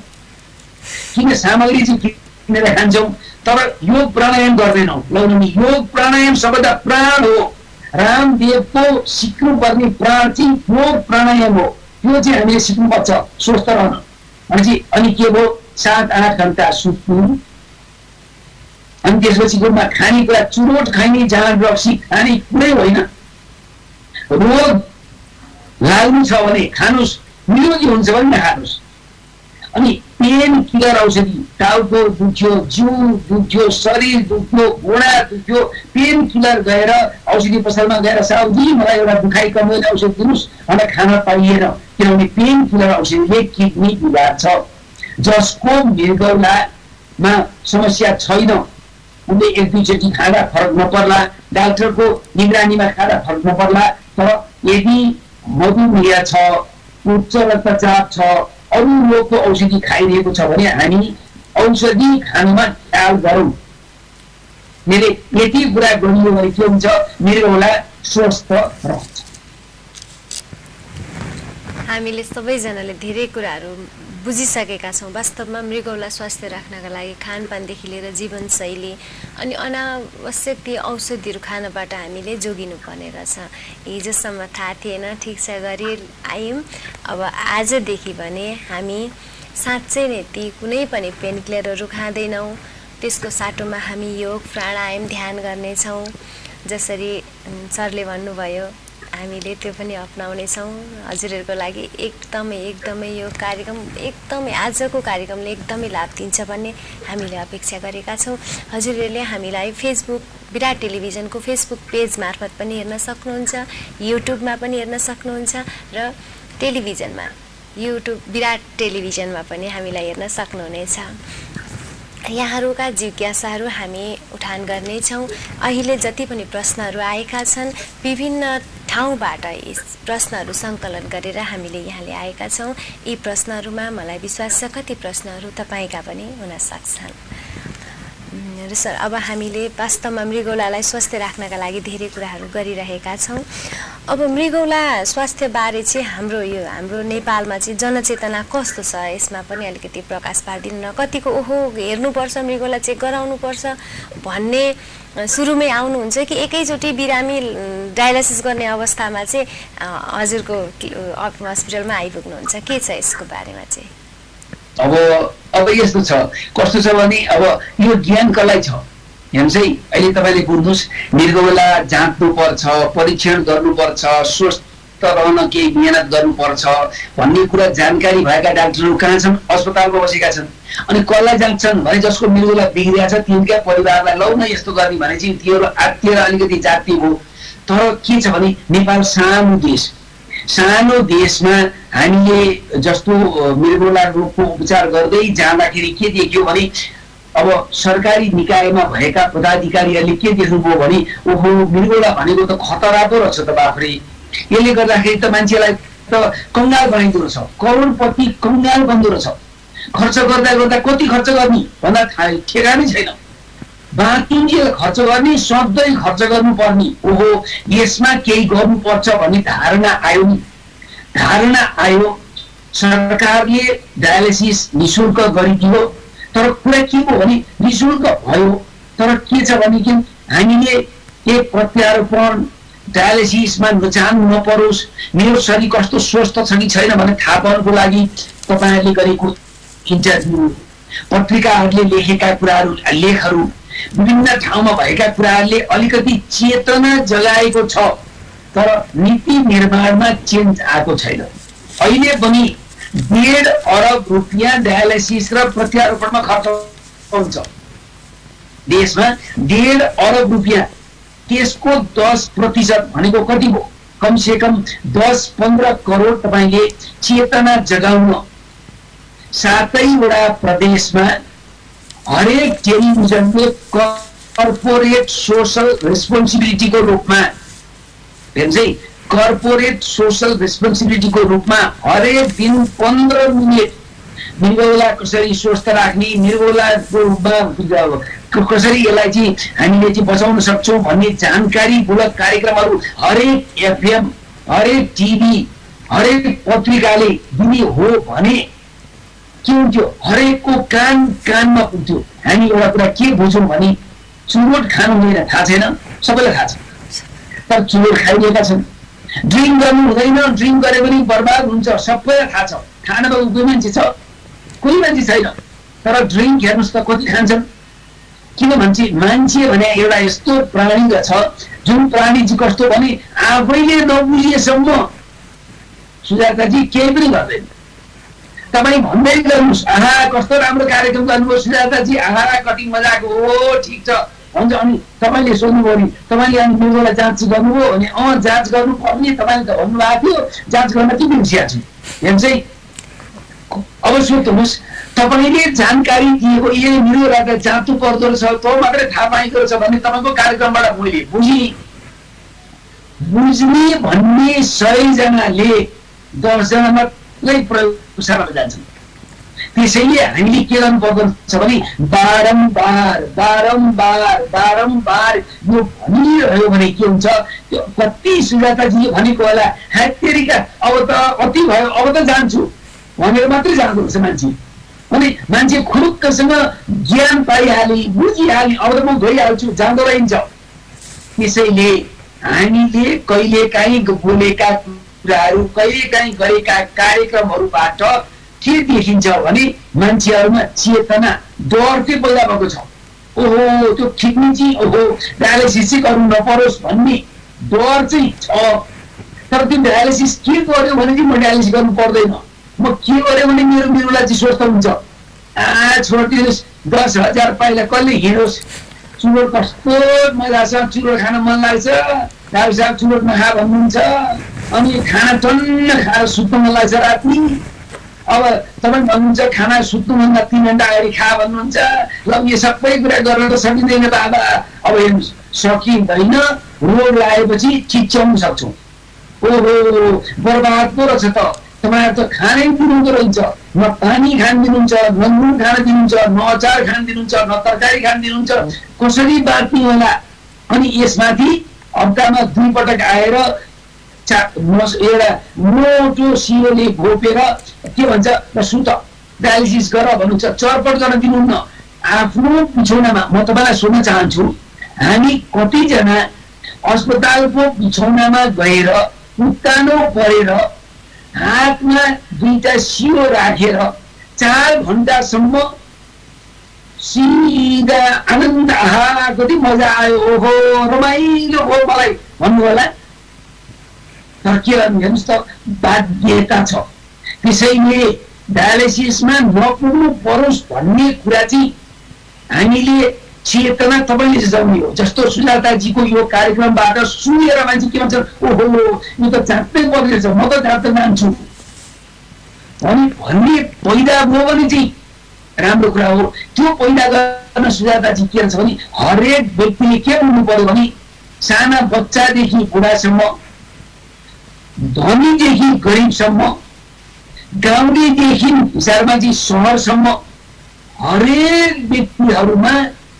C: किन सामग्री चाहिँ किनेर खान्छौँ, तर योग प्राणायाम गर्दैनौँ। लौनी योग प्राणायाम सबैभन्दा प्राण हो, रामदेवको सिक्नुपर्ने प्राण चाहिँ योग प्राणायाम हो, त्यो चाहिँ हामीले सिक्नुपर्छ स्वस्थ रहन। भनेपछि अनि के भयो 7-8 घण्टा सुत्नु, अनि त्यसपछि गुरुमा खानेकुरा चुरोट खाने, जाँड रक्सी खाने कुरै होइन। रोग लाग्नु छ भने खानुहोस्, निरोगी हुन्छ भने नखानुहोस्। अनि पेन किलर औषधि, टाउको दुख्यो, जिउ दुख्यो, शरीर दुख्यो, घुँडा दुख्यो, पेन किलर गएर औषधि पसलमा गएर साउदी मलाई एउटा दुखाइ कम गर्ने औषधि दिनुहोस् भनेर खान पाइएन, किनभने पेन किलर औषधिले किडनी बिगार्छ। जसको मृगौलामा समस्या छैन उनले 1-2 चोटि खाँदा फरक नपर्ला, डाक्टरको निगरानीमा खाँदा फरक नपर्ला, तर यदि मधुमेह छ, उच्च रक्तचाप छ, अरू रोगको औषधि खाइरहेको छ भने हामी औषधि खानुमा ख्याल गरौँ। मैले यति कुरा गरियो भने के हुन्छ, मृगौला स्वस्थ रहन्छ।
B: हामीले सबैजनाले धेरै कुराहरू बुझिसकेका छौँ। वास्तवमा मृगौला स्वास्थ्य राख्नका लागि खानपानदेखि लिएर जीवनशैली अनि अनावश्यक ती औषधिहरू खानबाट हामीले जोगिनु पर्ने रहेछ। हिजोसम्म थाहा थिएन, ठिक छ गरी आयौँ। अब आजदेखि भने हामी साँच्चै नै ती कुनै पनि पेन किलरहरू खाँदैनौँ, त्यसको साटोमा हामी योग प्राणायाम ध्यान गर्नेछौँ। जसरी सरले भन्नुभयो हामीले त्यो पनि अपनाउनेछौँ। हजुरहरूको लागि एकदमै यो कार्यक्रम एकदमै आजको कार्यक्रमले एकदमै लाभ दिन्छ भन्ने हामीले अपेक्षा गरेका छौँ। हजुरहरूले हामीलाई फेसबुक विराट टेलिभिजनको फेसबुक पेज मार्फत पनि हेर्न सक्नुहुन्छ, युट्युबमा पनि हेर्न सक्नुहुन्छ र टेलिभिजनमा युट्युब विराट टेलिभिजनमा पनि हामीलाई हेर्न सक्नुहुनेछ। यहाँहरूका जिज्ञासाहरू हामी उठान गर्नेछौँ। अहिले जति पनि प्रश्नहरू आएका छन् विभिन्न ठाउँबाट यी प्रश्नहरू सङ्कलन गरेर हामीले यहाँ ल्याएका छौँ। यी प्रश्नहरूमा मलाई विश्वास छ कति प्रश्नहरू तपाईँका पनि हुन सक्छन्। र सर, अब हामीले वास्तवमा मृगौलालाई स्वस्थ राख्नका लागि धेरै कुराहरू गरिरहेका छौँ। अब मृगौला स्वास्थ्यबारे चाहिँ हाम्रो नेपालमा चाहिँ जनचेतना कस्तो छ, यसमा पनि अलिकति प्रकाश पारिदिनु न। कतिको ओहो हेर्नुपर्छ, मृगौला चेक गराउनुपर्छ भन्ने सुरुमै आउनुहुन्छ कि एकैचोटि बिरामी डायलाइसिस गर्ने अवस्थामा चाहिँ हजुरको हस्पिटलमा आइपुग्नुहुन्छ? के छ यसको बारेमा चाहिँ?
C: अब यस्तो छ, कस्तो छ भने अब यो ज्ञान कसलाई छ हेर्नुहोस् है। अहिले तपाईँले बुझ्नुहोस्, मृगौला जाँच्नु पर्छ, परीक्षण गर्नुपर्छ, स्वस्थ रहन केही मेहनत गर्नुपर्छ भन्ने कुरा जानकारी भएका डाक्टरहरू कहाँ छन्? अस्पतालमा बसेका छन्। अनि कसलाई जान्छन् भने जसको मृगौला बिग्रिया छ तिनका परिवारलाई लौ न यस्तो गर्ने भने चाहिँ तिनीहरू आत्तिएर अलिकति जाति हो। तर के छ भने नेपाल सानो देशमा हामीले जस्तो मृगौला रोगको उपचार गर्दै जाँदाखेरि के देखियो भने अब सरकारी निकायमा भएका पदाधिकारीहरूले के देख्नुभयो भने ओहो मृगौला भनेको त खतरा पो रहेछ त बाफ्रे, यसले गर्दाखेरि त मान्छेलाई त कङ्गाल बनाइदो रहेछ, करोडपति कङ्गाल बन्दो रहेछ, खर्च गर्दा गर्दा कति खर्च गर्ने भन्दा ठेगानै छैन, बाँकी खर्च गर्ने सधैँ खर्च गर्नुपर्ने, ओहो यसमा केही गर्नुपर्छ भन्ने धारणा आयो। सरकारले डायलिसिस निशुल्क गरिदियो। तर कुरा के हो भने निशुल्क भयो, तर के छ भने कि हामीले एक प्रत्यारोपण डायलिसिसमा जानु नपरोस्, मेरो शरीर कस्तो स्वस्थ छ कि छैन भने थाहा पाउनको लागि तपाईँहरूले गरेको इन्टरभ्यू, पत्रिकाहरूले लेखेका लेखहरू, विभिन्न ठाउँमा भएका कुराहरूले अलिकति चेतना जगाएको छ, तर नीति निर्माणमा चेन्ज आएको छैन। अहिले पनि 1.5 अरब रुपियाँ डायलिसिस र प्रत्यारोपणमा खर्च हुन्छ देशमा। 1.5 अरब रुपियाँ, त्यसको 10% भनेको कति हो? कम से कम 10-15 करोड तपाईँले चेतना जगाउन 7वटा प्रदेशमा हरेक टेलिभिजनले कर्पोरेट सोशल रेस्पोन्सिबिलिटीको रूपमा कर्पोरेट सोशल रेस्पोन्सिबिलिटीको रूपमा हरेक दिन 15 मिनट मृगौला कसरी स्वस्थ राख्ने, मृगौलाको कसरी यसलाई चाहिँ हामीले चाहिँ बचाउन सक्छौँ भन्ने जानकारीमूलक कार्यक्रमहरू हरेक एफएम, हरेक टिभी, हरेक पत्रिकाले दिने हो भने के हुन्थ्यो? हरेकको कानमा पुग्थ्यो। हामी एउटा कुरा के बुझौँ भने चुरोट खानु हुँदैन, थाहा छैन? सबैलाई थाहा छ, तर चुरोट खाइरहेका छन्। ड्रिङ्क गर्नु हुँदैन, ड्रिङ्क गरे पनि बर्बाद हुन्छ, सबैलाई थाहा छ। खानमा कोही मान्छे छ? कोही मान्छे छैन। तर ड्रिङ्क हेर्नुहोस् त कति खान्छन्। किन भन्छ? मान्छे भने एउटा यस्तो प्राणी छ जुन प्राणी चाहिँ कस्तो भने आफैले नबुझेसम्म सुजाताजी केही पनि गर्दैन। तपाईँ भन्दै गर्नुहोस्, आहा कस्तो राम्रो कार्यक्रम गर्नुभयो सुजाताजी, आहा कति मजाको हो, ठिक छ भन्छ। अनि तपाईँले सोध्नुभयो नि तपाईँले अनि मृगौला जाँच गर्नुभयो भने जाँच गर्नुपर्ने तपाईँले त भन्नुभएको थियो, जाँच गर्न के बिर्सिया छु हेर्नुहोस् है। अब सोध्नुहोस्, तपाईँले जानकारी दिएको यो मृगौला त जाँच्नु पर्दो रहेछ, त मात्रै थाहा पाइदो रहेछ भने तपाईँको कार्यक्रमबाट मैले बुझ्ने भन्ने 100 जनाले 10 जना मात्रै प्रयोगशालामा जान्छन्। त्यसैले हामीले के गर्नु पर्दछ भने बारम्बार यो भनिरह्यो भने के हुन्छ? त्यो कति सुजाताजीले भनेको होला, ह्याटेरिका अब त अति भयो, अब त जान्छु भनेर मात्रै जाँदो रहेछ मान्छे। अनि मान्छे खुरुक्कसँग ज्ञान पाइहाले, बुझिहाले, अब त म गइहाल्छु, जाँदो रहन्छ। त्यसैले हामीले कहिलेकाहीँ बोलेका कुराहरू, कहिलेकाहीँ गरेका कार्यक्रमहरूबाट के देखिन्छ भने मान्छेहरूमा चेतना, डर चाहिँ पैदा भएको छ। ओहो त्यो किडनी चाहिँ ओहो डायलिसिस चाहिँ गर्नु नपरोस् भन्ने डर चाहिँ छ। तर त्यो डायलिसिस के गर्यो भने चाहिँ म डायलिसिस गर्नु पर्दैन, म के गर्यो भने मेरो बिरुवा चाहिँ स्वस्थ हुन्छ। छोडिदिनुहोस्, 10,000 पाइला कसले हिँडोस्। चुरोट कस्तो मजासँग चुरोट खान मन लाग्छ, डाक्टर साहब चुरोट नखा भन्नुहुन्छ, अनि खाना टन्न खाएर सुत्नु मन लाग्छ राति। अब तपाईँ भन्नुहुन्छ खाना सुत्नुभन्दा 3 घन्टा अगाडि खा भन्नुहुन्छ। ल यो सबै कुरा गर्न त सकिँदैन बाबा। अब हेर्नुहोस्, सकिँदैन, रोग लागेपछि चिच्याउन सक्छौँ। ओहो बर्बाद पो रहेछ त, तपाईँहरू त खानै दिनुहुँदो रहेछ, न पानी खान दिनुहुन्छ, न नुन खान दिनुहुन्छ, न अचार खान दिनुहुन्छ, न तरकारी खान दिनुहुन्छ, कसरी बाँच्ने होला। अनि यसमाथि हप्तामा 2 पटक आएर एउटा मोटो सिरोले घोपेर के भन्छ ल सुत डायलिसिस गर भन्नुहुन्छ, चरपट गर्न दिनुहुन्न। आफ्नो बिछौनामा म तपाईँलाई सोध्न चाहन्छु, हामी कतिजना अस्पतालको बिछौनामा गएर उत्तानो परेर हातमा 2टा सिरो राखेर 4 घन्टासम्म सिधा आनन्द, आहा कति मजा आयो, ओहो रमाइलो भयो मलाई भन्नु होला। तर के गर्नु, हेर्नुहोस् त बाध्यता छ। त्यसैले डायलिसिसमा नपुग्नु परोस् भन्ने कुरा चाहिँ हामीले चेतना तपाईँले जगाउने हो। जस्तो सुजाताजीको यो कार्यक्रमबाट सुनेर मान्छे के भन्छ, ओहो यो त जाँच्नै पर्ने छ, म त जाँच्न जान्छु भन्ने पैदा भयो भने चाहिँ राम्रो कुरा हो। त्यो पैदा गर्न सुजाताजी के भन्छ भने हरेक व्यक्तिले के हुनु पर्यो भने साना बच्चादेखि बुढासम्म, धनीदेखि गरिबसम्म, गाउँलेदेखि हिसारमाझी सहरसम्म हरेक व्यक्तिहरूमा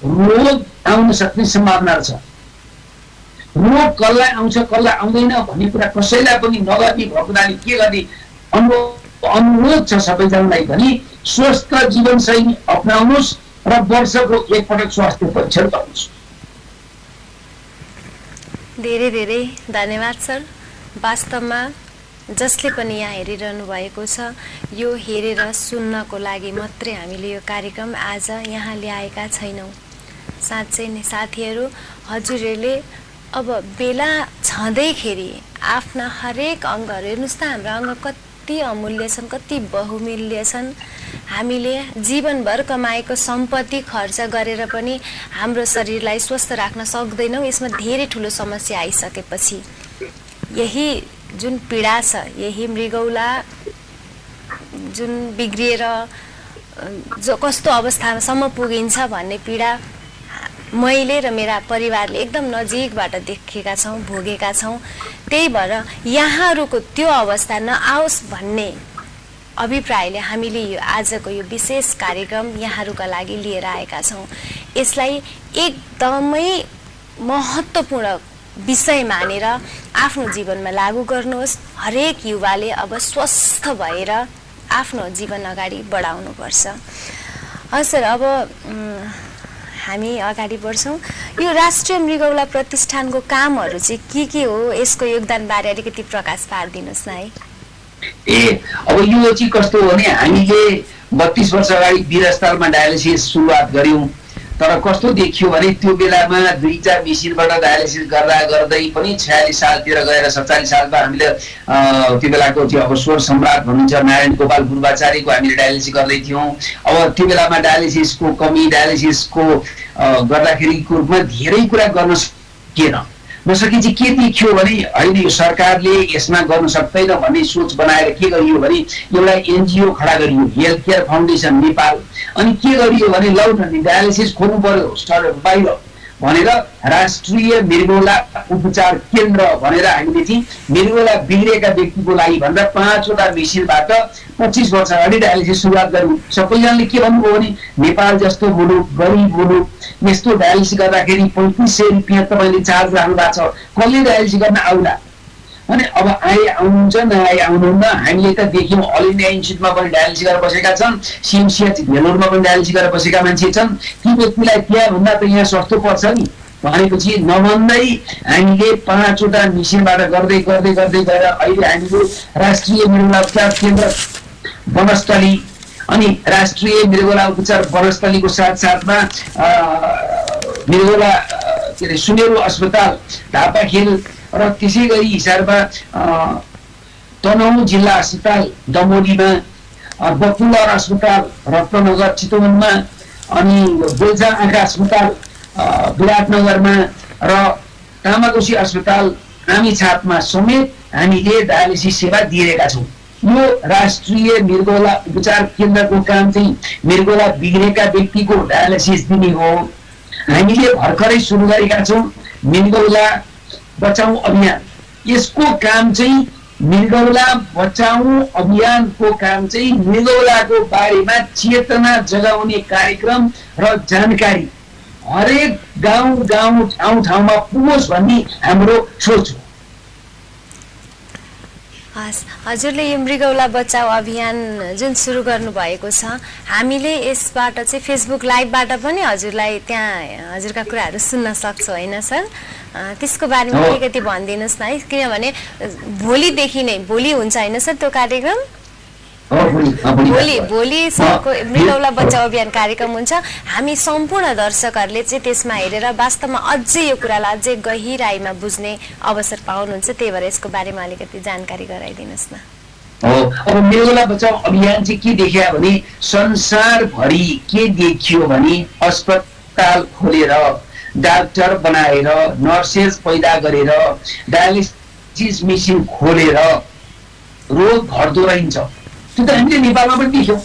C: रोग आउन सक्ने सम्भावना छ। रोग कसलाई आउँछ कसलाई आउँदैन भन्ने कुरा कसैलाई पनि नगर्ने भएको हुनाले के गर्ने अनुरोध छ सबैजनालाई भने स्वस्थ जीवनशैली अपनाउनुहोस् र वर्षको 1 पटक स्वास्थ्य परीक्षण गर्नुहोस्।
B: धेरै धेरै धन्यवाद सर। वास्तवमा जसले पनि यहाँ हेरिरहनु भएको छ, यो हेरेर सुन्नको लागि मात्रै हामीले यो कार्यक्रम आज यहाँ ल्याएका छैनौँ। साँच्चै नै साथीहरू, हजुरहरूले अब बेला छँदैखेरि आफ्ना हरेक अङ्गहरू हेर्नुहोस् त, हाम्रो अङ्ग कति अमूल्य छन्, कति बहुमूल्य छन्। हामीले जीवनभर कमाएको सम्पत्ति खर्च गरेर पनि हाम्रो शरीरलाई स्वस्थ राख्न सक्दैनौँ। यसमा धेरै ठुलो समस्या आइसकेपछि यही जुन पीडा छ, यही मृगौला जुन बिग्रिएर जो कस्तो अवस्थासम्म पुगिन्छ भन्ने पीडा मैले र मेरा परिवारले एकदम नजिकबाट देखेका छौँ, भोगेका छौँ। त्यही भएर यहाँहरूको त्यो अवस्था नआओस् भन्ने अभिप्रायले हामीले यो आजको यो विशेष कार्यक्रम यहाँहरूका लागि लिएर आएका छौँ। यसलाई एकदमै महत्त्वपूर्ण विषय मानेर आफ्नो जीवनमा लागू गर्नुहोस्। हरेक युवाले अब स्वस्थ भएर आफ्नो जीवन अगाडि बढाउनुपर्छ। हजुर, अब हामी अगाडि बढ्छौँ। यो राष्ट्रिय मृगौला प्रतिष्ठानको कामहरू चाहिँ के हो, यसको योगदानबारे अलिकति प्रकाश पारिदिनुहोस् न है।
C: अब यो चाहिँ कस्तो हो भने हामीले 32 वर्ष अगाडि वीरस्थलमा डायलिसिस सुरुवात गऱ्यौँ। तर कस्तो देखियो भने त्यो बेलामा 2 मेसिनबाट डायलिसिस गर्दा गर्दै पनि 46 सालतिर गएर 47 सालमा हामीले त्यो बेलाको त्यो अब स्वर सम्राट भन्नुहुन्छ नारायण गोपाल पूर्वाचार्यको हामीले डायलिसिस गर्दै थियौँ। अब त्यो बेलामा डायलिसिसको कमी, डायलिसिसको गर्दाखेरिको रूपमा धेरै कुरा गर्न सकिएन। नसके चाहिँ के देखियो भने होइन यो सरकारले यसमा गर्न सक्दैन भन्ने सोच बनाएर के गरियो भने एउटा एनजिओ खडा गरियो, हेल्थ केयर फाउन्डेसन नेपाल। अनि के गरियो भने लौ न डायलिसिस खोल्नु पर्यो बाहिर भनेर राष्ट्रिय मृगौला उपचार केन्द्र भनेर हामीले चाहिँ मृगौला बिग्रेका व्यक्तिको लागि भनेर 5वटा मेसिनबाट 25 वर्ष अगाडि डायलिसिस सुरुवात गर्नु। सबैजनाले के भन्नुभयो भने नेपाल जस्तो मुलुक, गरिब मुलुक, यस्तो डायलिसिस गर्दाखेरि 3500 रुपियाँ तपाईँले चार्ज राख्नु भएको छ, कसले डायलिसिस गर्न आउला। अनि अब आए आउनुहुन्छ नआए आउनुहुन्न। हामीले त देख्यौँ अल इन्डिया इन्स्टिच्युटमा पनि डायलिसिस गरेर बसेका छन्, सिएमसिएच भेलोरमा पनि डायलिसिस गरेर बसेका मान्छे छन्। ती व्यक्तिलाई त्यहाँभन्दा त यहाँ सस्तो पर्छ नि भनेपछि नभन्दै हामीले 5वटा मेसिनबाट गर्दै गर्दै गर्दै गएर अहिले हामीले राष्ट्रिय मृगौला उपचार केन्द्र वनस्थली अनि राष्ट्रिय मृगौला उपचार वनस्थलीको साथसाथमा मृगौला के अरे सुनेरू अस्पताल ढापाखेल र त्यसै गरी हिसारमा तनहुँ जिल्ला अस्पताल दमोलीमा, बकुलर अस्पताल रत्नगर चितवनमा, अनि बोल्जा आँखा अस्पताल विराटनगरमा र तामाकोशी अस्पताल आमीछापमा समेत हामीले डायलिसिस सेवा दिइरहेका छौँ। यो राष्ट्रिय मृगौला उपचार केन्द्रको काम चाहिँ मृगौला बिग्रेका व्यक्तिको डायलिसिस दिने हो। हामीले भर्खरै सुरु गरेका छौँ मृगौला बचाऊ अभियान। यसको काम चाहिँ मृगौला बचाऊ अभियानको काम चाहिँ मृगौलाको बारेमा चेतना जगाउने कार्यक्रम र जानकारी हरेक गाउँ ठाउँमा पुगोस् भन्ने हाम्रो सोच हो।
B: हस्, हजुरले यो मृगौला बचाऊ अभियान जुन सुरु गर्नुभएको छ, हामीले यसबाट चाहिँ फेसबुक लाइभबाट पनि हजुरलाई त्यहाँ हजुरका कुराहरू सुन्न सक्छौँ होइन सर? त्यसको बारेमा अलिकति भनिदिनुहोस् न है, किनभने भोलिदेखि नै, भोलि हुन्छ होइन सर त्यो कार्यक्रम? भोलि सरको मृगौला बचाऊ अभियान कार्यक्रम हुन्छ। हामी सम्पूर्ण दर्शकहरूले चाहिँ त्यसमा हेरेर वास्तवमा अझै यो कुरालाई अझै गहिराइमा बुझ्ने अवसर पाउनुहुन्छ। त्यही भएर यसको बारेमा अलिकति जानकारी गराइदिनुहोस् न।
C: अब मृगौला बचाऊ अभियान चाहिँ के देखियो भने संसारभरि के देखियो भने अस्पताल खोलेर, डाक्टर बनाएर, नर्सेस पैदा गरेर, डायलिसिस मेसिन खोलेर रोग घट्दो रहन्छ। त्यो त हामीले नेपालमा पनि देख्यौँ।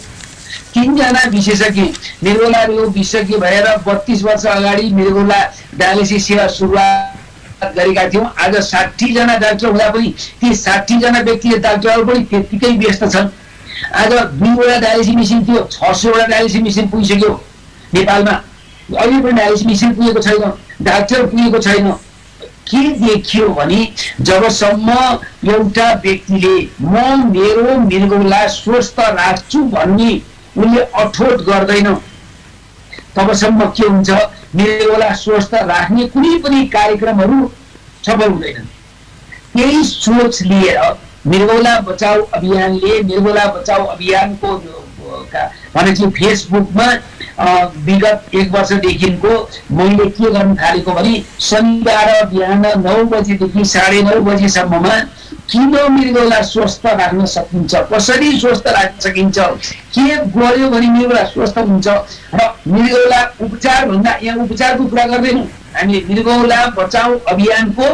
C: 3 जना विशेषज्ञ मृगौला रोग विशेषज्ञ भएर 32 वर्ष अगाडि मृगौला डायलिसिस सेवा सुरुवात गरेका थियौँ। आज 60 जना डाक्टर हुँदा पनि ती 60 जना व्यक्तिले डाक्टरहरू पनि त्यत्तिकै व्यस्त छन्। आज 2वटा डायलिसिस मेसिन थियो, 600वटा डायलिसिस मेसिन पुगिसक्यो नेपालमा। अहिले पनि डायलिसिस मेसिन पुगेको छैन, डाक्टर पुगेको छैन। के देखियो भने जबसम्म एउटा व्यक्तिले म मेरो मृगौला स्वस्थ राख्छु भन्ने उनले अठोट गर्दैन, तबसम्म के हुन्छ, मृगौला स्वस्थ राख्ने कुनै पनि कार्यक्रमहरू सफल हुँदैनन्। यही सोच लिएर मृगौला बचाऊ अभियानले, मृगौला बचाऊ अभियानको भनेपछि फेसबुकमा विगत 1 वर्षदेखिको मैले के गर्न थालेको भने शनिबार बिहान 9 बजेदेखि 9:30 बजेसम्ममा किन मृगौला स्वस्थ राख्न सकिन्छ, कसरी स्वस्थ राख्न सकिन्छ, के गर्यो भने मृगौला स्वस्थ हुन्छ र मृगौला उपचार भन्दा यहाँ उपचारको कुरा गर्दैनौँ। हामीले मृगौला बचाऊ अभियानको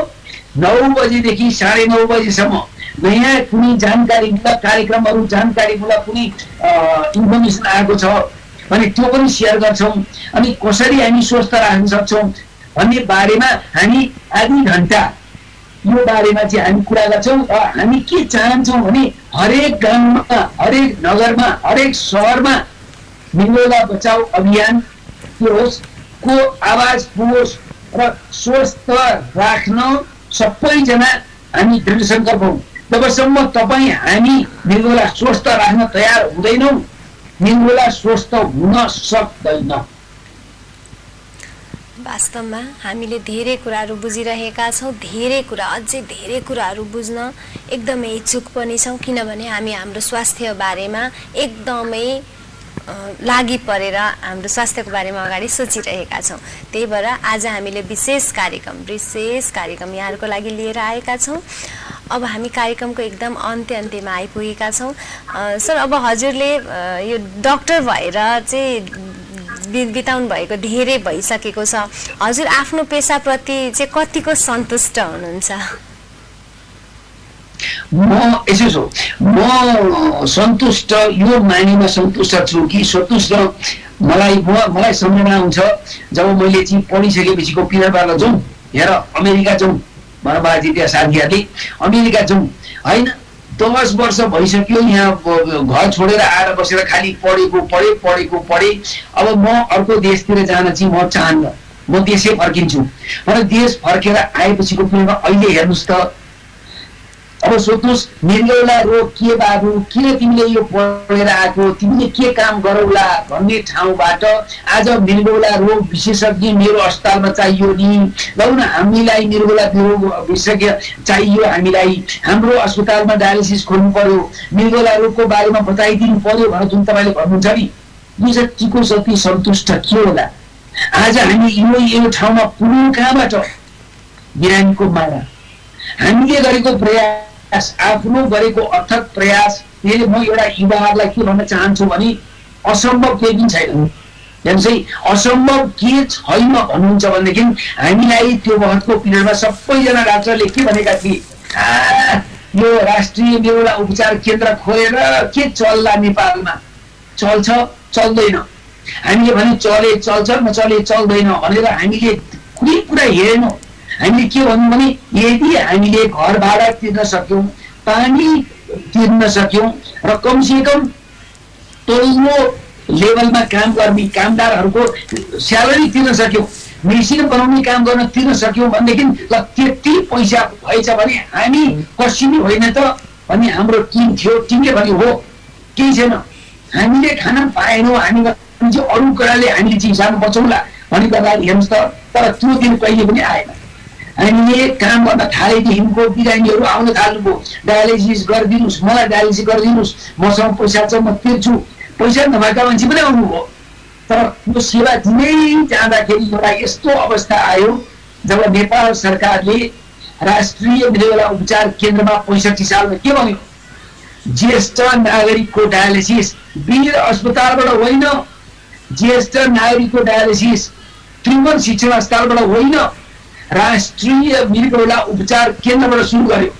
C: 9 बजेदेखि 9:30 बजेसम्म नयाँ कुनै जानकारीमूलक कार्यक्रमहरू, जानकारीमूलक कुनै इन्फर्मेसन आएको छ भने त्यो पनि सेयर गर्छौँ। अनि कसरी हामी स्वस्थ राख्न सक्छौँ भन्ने बारेमा हामी आधी घण्टा यो बारेमा चाहिँ हामी कुरा गर्छौँ। र हामी के चाहन्छौँ भने हरेक गाउँमा, हरेक नगरमा, हरेक सहरमा मृगौला बचाऊ अभियान के होस्, को आवाज पुगोस् र स्वस्थ राख्न सबैजना हामी दृढ सङ्कल्प हौँ। जबसम्म तपाईँ हामी मृगौला स्वस्थ राख्न तयार हुँदैनौँ, मृगौला स्वस्थ हुन सक्दैन।
B: वास्तवमा हामीले धेरै कुराहरू बुझिरहेका छौँ, धेरै कुरा, अझै धेरै कुराहरू बुझ्न एकदमै इच्छुक पनि छौँ, किनभने हामी हाम्रो स्वास्थ्य बारेमा एकदमै लागि परेर हाम्रो स्वास्थ्यको बारेमा अगाडि सोचिरहेका छौँ। त्यही भएर आज हामीले विशेष कार्यक्रम यहाँहरूको लागि लिएर आएका छौँ। अब हामी कार्यक्रमको एकदम अन्त्यमा आइपुगेका छौँ। सर, अब हजुरले यो डाक्टर भएर चाहिँ बिताउनु भएको धेरै भइसकेको छ, हजुर आफ्नो पेसाप्रति चाहिँ कतिको सन्तुष्ट हुनुहुन्छ?
C: म सन्तुष्ट यो मानेमा सन्तुष्ट छु कि सन्तुष्ट मलाई सम्झना आउँछ जब मैले चाहिँ पढिसकेपछिको पिरबार जाउँ, हेर अमेरिका जाउँ, बाजी त्यहाँ साथीहरूले अमेरिका जाउँ होइन, 10 वर्ष भइसक्यो यहाँ घर छोडेर आएर बसेर खालि पढेँ। अब म अर्को देशतिर जान चाहिँ म चाहन्न, म देशै फर्किन्छु। र देश फर्केर आएपछिको पिँढीमा अहिले हेर्नुहोस् त, अब सोध्नुहोस् मृगौला रोग के बाबु, किन तिमीले यो पढेर आएको, तिमीले के काम गरौला भन्ने ठाउँबाट आज मृगौला रोग विशेषज्ञ मेरो अस्पतालमा चाहियो नि, लौ न हामीलाई मृगौला रोग विशेषज्ञ चाहियो, हामीलाई हाम्रो अस्पतालमा डायलिसिस खोल्नु पर्यो, मृगौला रोगको बारेमा बताइदिनु पर्यो भनेर जुन तपाईँले भन्नुहुन्छ नि, यो जतिको जति सन्तुष्ट के होला। आज हामी यो ठाउँमा पुग्नु कहाँबाट? बिरामीको माया, हामीले गरेको प्रयास, आफ्नो गरेको अथक प्रयास, म एउटा युवाहरूलाई के भन्न चाहन्छु भने असम्भव केही पनि छैन। हेर्नुहोस् है, असम्भव के छैन भन्नुहुन्छ भनेदेखि हामीलाई त्यो वखतको पिरियडमा सबैजना डाक्टरले के भनेका थिए, यो राष्ट्रिय मृगौला उपचार केन्द्र खोलेर के चल्ला नेपालमा, चल्छ चल्दैन, हामीले भने चले चल्छ नचले चल्दैन भनेर हामीले कुनै कुरा हेरेनौँ। हामीले के भन्यौँ भने यदि हामीले घर भाडा तिर्न सक्यौँ, पानी तिर्न सक्यौँ र कमसेकम तल्लो लेभलमा काम गर्ने कामदारहरूको स्यालेरी तिर्न सक्यौँ, मेसिन बनाउने काम गर्न तिर्न सक्यौँ भनेदेखि ल त्यति पैसा भएछ भने हामी पश्चिमी होइन त भन्ने हाम्रो टिम थियो। टिमले भन्यो हो केही छैन, हामीले खान पाएनौँ, हामी अरू कुराले हामीले चाहिँ हिसाबमा बचाउँला भन्ने गर्दाखेरि हेर्नुहोस् त, तर त्यो दिन कहिले पनि आएन। हामीले काम गर्न थालेदेखिको बिरामीहरू आउन थाल्नुभयो, डायलिसिस गरिदिनुहोस्, मलाई डायलिसिस गरिदिनुहोस्, मसँग पैसा छ म तिर्छु, पैसा नभएका मान्छे पनि आउनुभयो। तर यो सेवा दिँदै जाँदाखेरि एउटा यस्तो अवस्था आयो जब नेपाल सरकारले राष्ट्रिय मृगौला उपचार केन्द्रमा 65 सालमा के भन्यो, ज्येष्ठ नागरिकको डायलिसिस वीर अस्पतालबाट होइन, ज्येष्ठ नागरिकको डायलिसिस त्रिभुवन शिक्षण अस्पतालबाट होइन, राष्ट्रिय मृगौला उपचार केन्द्रबाट सुरु गर्यो।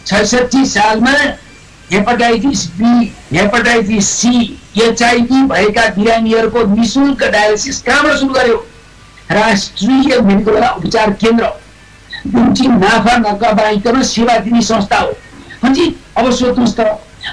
C: 66 सालमा hepatitis B, hepatitis C, HIV भएका बिरामीहरूको निःशुल्क डायलिसिस कहाँबाट सुरु गर्यो, राष्ट्रिय मृगौला उपचार केन्द्र, जुन चाहिँ नाफा नकमाइकन सेवा दिने संस्था हो। अनि अब सोध्नुहोस् त,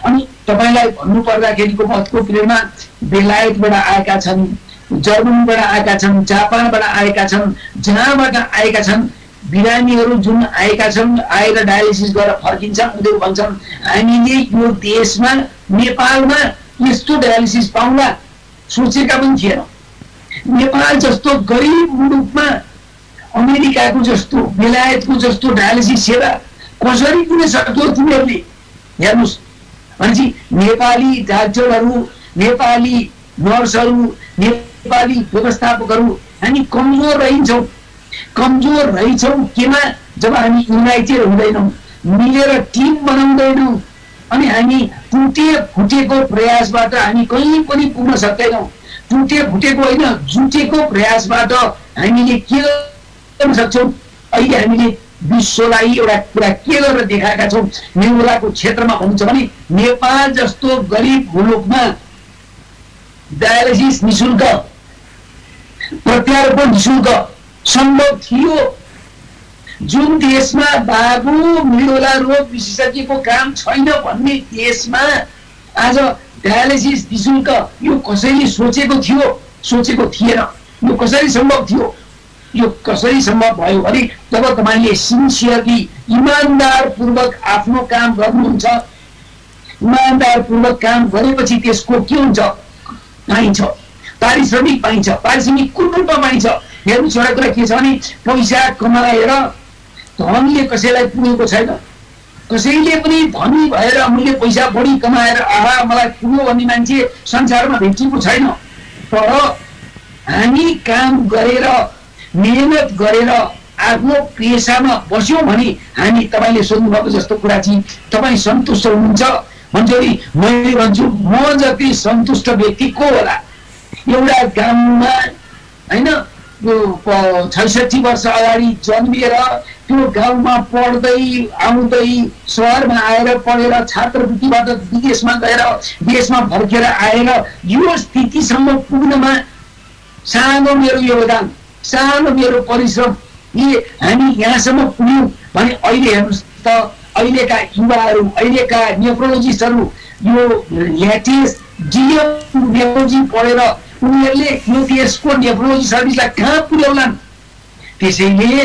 C: अनि तपाईँलाई भन्नु पर्दाखेरिको महत्त्वको पिरियडमा बेलायतबाट आएका छन्, जर्मनीबाट आएका छन्, जापानबाट आएका छन्, जहाँबाट आएका छन् बिरामीहरू जुन आएका छन्, आएर डायलिसिस गरेर फर्किन्छन्, उनीहरू भन्छन् हामीले यो देशमा नेपालमा यस्तो डायलिसिस पाउँला सोचेका पनि थिएन। नेपाल जस्तो गरिब मुलुकमा अमेरिकाको जस्तो बेलायतको जस्तो डायलिसिस सेवा कसरी दिन सक्यो तिमीहरूले? हेर्नुहोस् भनेपछि नेपाली डाक्टरहरू, नेपाली नर्सहरू, नेपाली व्यवस्थापकहरू हामी कमजोर रहन्छौँ। कमजोर रहेछौँ केमा? जब हामी युनाइटेड हुँदैनौँ, मिलेर टिम बनाउँदैनौँ, अनि हामी टुटे फुटेको प्रयासबाट हामी कहीँ पनि पुग्न सक्दैनौँ। टुटे फुटेको होइन, जुटेको प्रयासबाट हामीले के गर्न सक्छौँ? अहिले हामीले विश्वलाई एउटा कुरा के गरेर देखाएका छौँ, मृगौलाको क्षेत्रमा हुन्छ भने नेपाल जस्तो गरिब मुलुकमा डायलिसिस निःशुल्क, प्रत्यारोपण निःशुल्क सम्भव थियो। जुन देशमा बाबु मृगौला रोग विशेषज्ञको काम छैन भन्ने देशमा आज डायलिसिस निःशुल्क, यो कसैले सोचेको थियो? सोचेको थिएन। यो कसरी सम्भव थियो? यो कसरी सम्भव भयो भने जब तपाईँले सिन्सियरली इमानदार पूर्वक आफ्नो काम गर्नुहुन्छ, इमानदार पूर्वक काम गरेपछि त्यसको के हुन्छ? पाइन्छ, पारिश्रमिक पाइन्छ। पारिश्रमिक कुन रूपमा पाइन्छ? हेर्नुहोस्, एउटा कुरा के छ भने पैसा कमाएर धनीले कसैलाई पुगेको छैन। कसैले पनि धनी भएर मैले पैसा बढी कमाएर आहा मलाई पुग्यो भन्ने मान्छे संसारमा भेटिएको छैन। तर हामी काम गरेर, मेहनत गरेर आफ्नो पेसामा बस्यौँ भने हामी, तपाईँले सोध्नुभएको जस्तो कुरा चाहिँ तपाईँ सन्तुष्ट हुनुहुन्छ भन्छ नि, मैले भन्छु म जति सन्तुष्ट व्यक्ति को होला? एउटा गाउँमा होइन, यो 66 वर्ष अगाडि जन्मिएर त्यो गाउँमा पढ्दै आउँदै सहरमा आएर पढेर छात्रवृत्तिबाट विदेशमा गएर देशमा फर्केर आएर यो स्थितिसम्म पुग्नमा सानो मेरो योगदान, सानो मेरो परिश्रम, यी हामी यहाँसम्म पुग्यौँ भने अहिले हेर्नुहोस् त, अहिलेका युवाहरू, अहिलेका नेफ्रोलोजिस्टहरू यो लेटेस्ट डिएम नेफ्रोलोजी पढेर उनीहरूले यो देशको नेफ्रोलोजी सर्भिसलाई कहाँ पुर्याउलान्? त्यसैले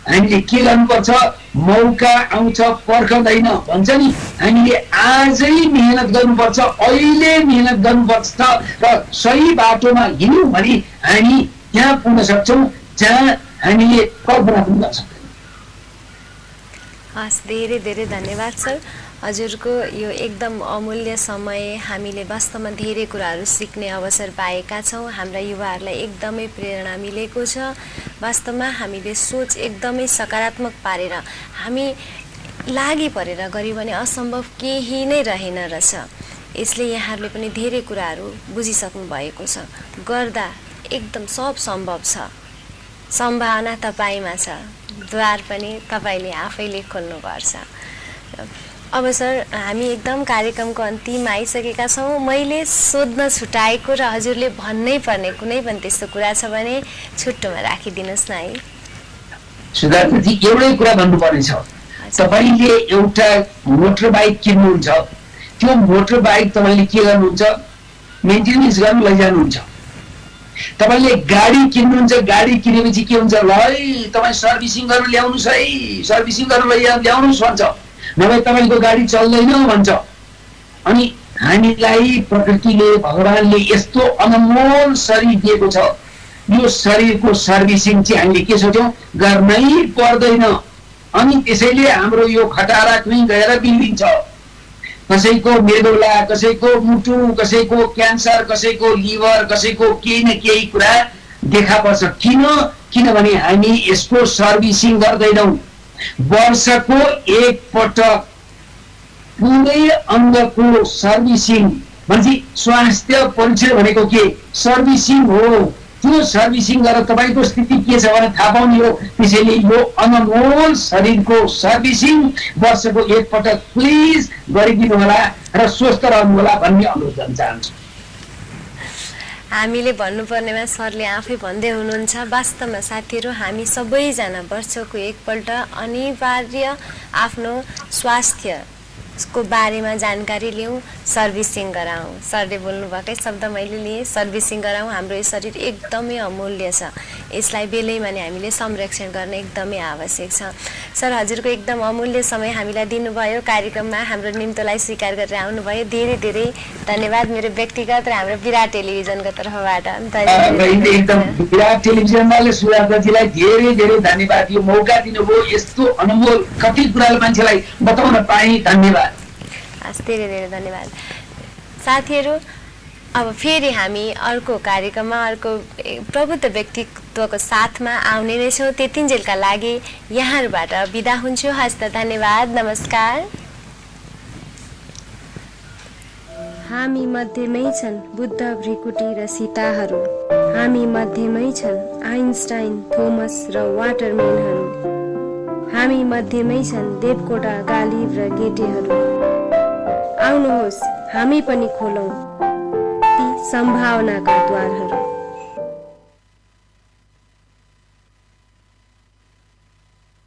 C: हामीले के गर्नुपर्छ? मौका आउँछ पर्खँदैन भन्छ नि, हामीले आजै मेहनत गर्नुपर्छ, अहिले मेहनत गर्नुपर्छ र सही बाटोमा हिँड्यौँ भने हामी त्यहाँ पुग्न सक्छौँ जहाँ हामीले कल्पना पनि गर्न सक्छौँ।
A: हस्, धेरै धेरै धन्यवाद सर। हजुरको यो एकदम अमूल्य समय हामीले वास्तवमा धेरै कुराहरू सिक्ने अवसर पाएका छौँ। हाम्रा युवाहरूलाई एकदमै प्रेरणा मिलेको छ। वास्तवमा हामीले सोच एकदमै सकारात्मक पारेर हामी लागि परेर गऱ्यौँ भने असम्भव केही नै रहेन रहेछ। यसले यहाँहरूले पनि धेरै कुराहरू बुझिसक्नु भएको छ। गर्दा एकदम सब सम्भव छ। सम्भावना तपाईँमा छ, द्वार पनि तपाईँले आफैले खोल्नुपर्छ। अब सर, हामी एकदम कार्यक्रमको अन्तिममा आइसकेका छौँ। मैले सोध्न छुटाएको र हजुरले भन्नै पर्ने कुनै पनि त्यस्तो कुरा छ भने छुट्टोमा राखिदिनुहोस् न है।
C: सुधारजी, एउटै कुरा भन्नुपर्ने छ। तपाईँले एउटा मोटर बाइक किन्नुहुन्छ, त्यो मोटर बाइक तपाईँले के गर्नुहुन्छ? मेन्टेनेन्स गर्न लैजानुहुन्छ। तपाईँले गाडी किन्नुहुन्छ, गाडी किनेपछि के हुन्छ? ल है तपाईँ सर्भिसिङ गरेर ल्याउनुहोस् है, सर्भिसिङ गरेर ल्याउनुहोस् भन्छ, नभए तपाईँको गाडी चल्दैन भन्छ। अनि हामीलाई प्रकृतिले, भगवानले यस्तो अनमोल शरीर दिएको छ, यो शरीरको सर्भिसिङ चाहिँ हामीले के सोच्यौँ? गर्नै पर्दैन। अनि त्यसैले हाम्रो यो खटारा कहीँ गएर बिग्रिन्छ। कसैको मेदुला, कसैको मुटु, कसैको क्यान्सर, कसैको लिभर, कसैको केही न केही कुरा देखा पर्छ। किनभने हामी यसको सर्भिसिङ गर्दैनौँ। वर्षको एक पटक पुरै अङ्गको सर्भिसिङ भन्छ। स्वास्थ्य परीक्षण भनेको के? सर्भिसिङ हो। त्यो सर्भिसिङ गरेर तपाईँको स्थिति के छ भने थाहा पाउने हो। त्यसैले यो अनमोल शरीरको सर्भिसिङ वर्षको एक पटक प्लिज गरिदिनु होला र स्वस्थ रहनु होला भन्ने अनुरोध गर्न चाहन्छु।
A: हामीले भन्नुपर्नेमा सरले आफै भन्दै हुनुहुन्छ। वास्तवमा साथीहरू, हामी सबैजना वर्षको एकपल्ट अनिवार्य आफ्नो स्वास्थ्यको बारेमा जानकारी लिउँ, सर्भिसिङ गराउँ। सरले बोल्नुभएकै शब्द मैले लिएँ, सर्भिसिङ गराउँ। हाम्रो यो शरीर एकदमै अमूल्य छ, यसलाई बेलैमा नै हामीले संरक्षण गर्न एकदमै आवश्यक छ। सर, हजुरको एकदम अमूल्य समय हामीलाई दिनुभयो, कार्यक्रममा हाम्रो निम्तोलाई स्वीकार गरेर आउनुभयो। धेरै धेरै धन्यवाद मेरो व्यक्तिगत र हाम्रो विराट टेलिभिजनको तर्फबाट।
C: एकदम विराट टेलिभिजनले सुधारजीलाई धेरै धेरै धन्यवाद। यो मौका दिनुभयो, यस्तो अनमोल कति कुराले मान्छेलाई बताउन पाएँ, धन्यवाद।
A: हस्, धेरै धेरै धन्यवाद। साथीहरू, अब फेरि हामी अर्को कार्यक्रममा अर्को प्रबुद्ध व्यक्तित्वको साथमा आउने नै छौँ। त्यतिन्जेलका लागि यहाँहरूबाट बिदा हुन्छु। हस्त, धन्यवाद, नमस्कार।
B: हामी मध्येमै छन् बुद्ध, भृकुटी र सीताहरू। हामी मध्येमै छन् आइन्स्टाइन, थोमस र वाटरमेनहरू। हामी मध्येमै छन् देवकोटा, गालिब र गेटेहरू। आउनुहोस्, हामी पनि खोलौँ ती सम्भावनाका द्वारहरू।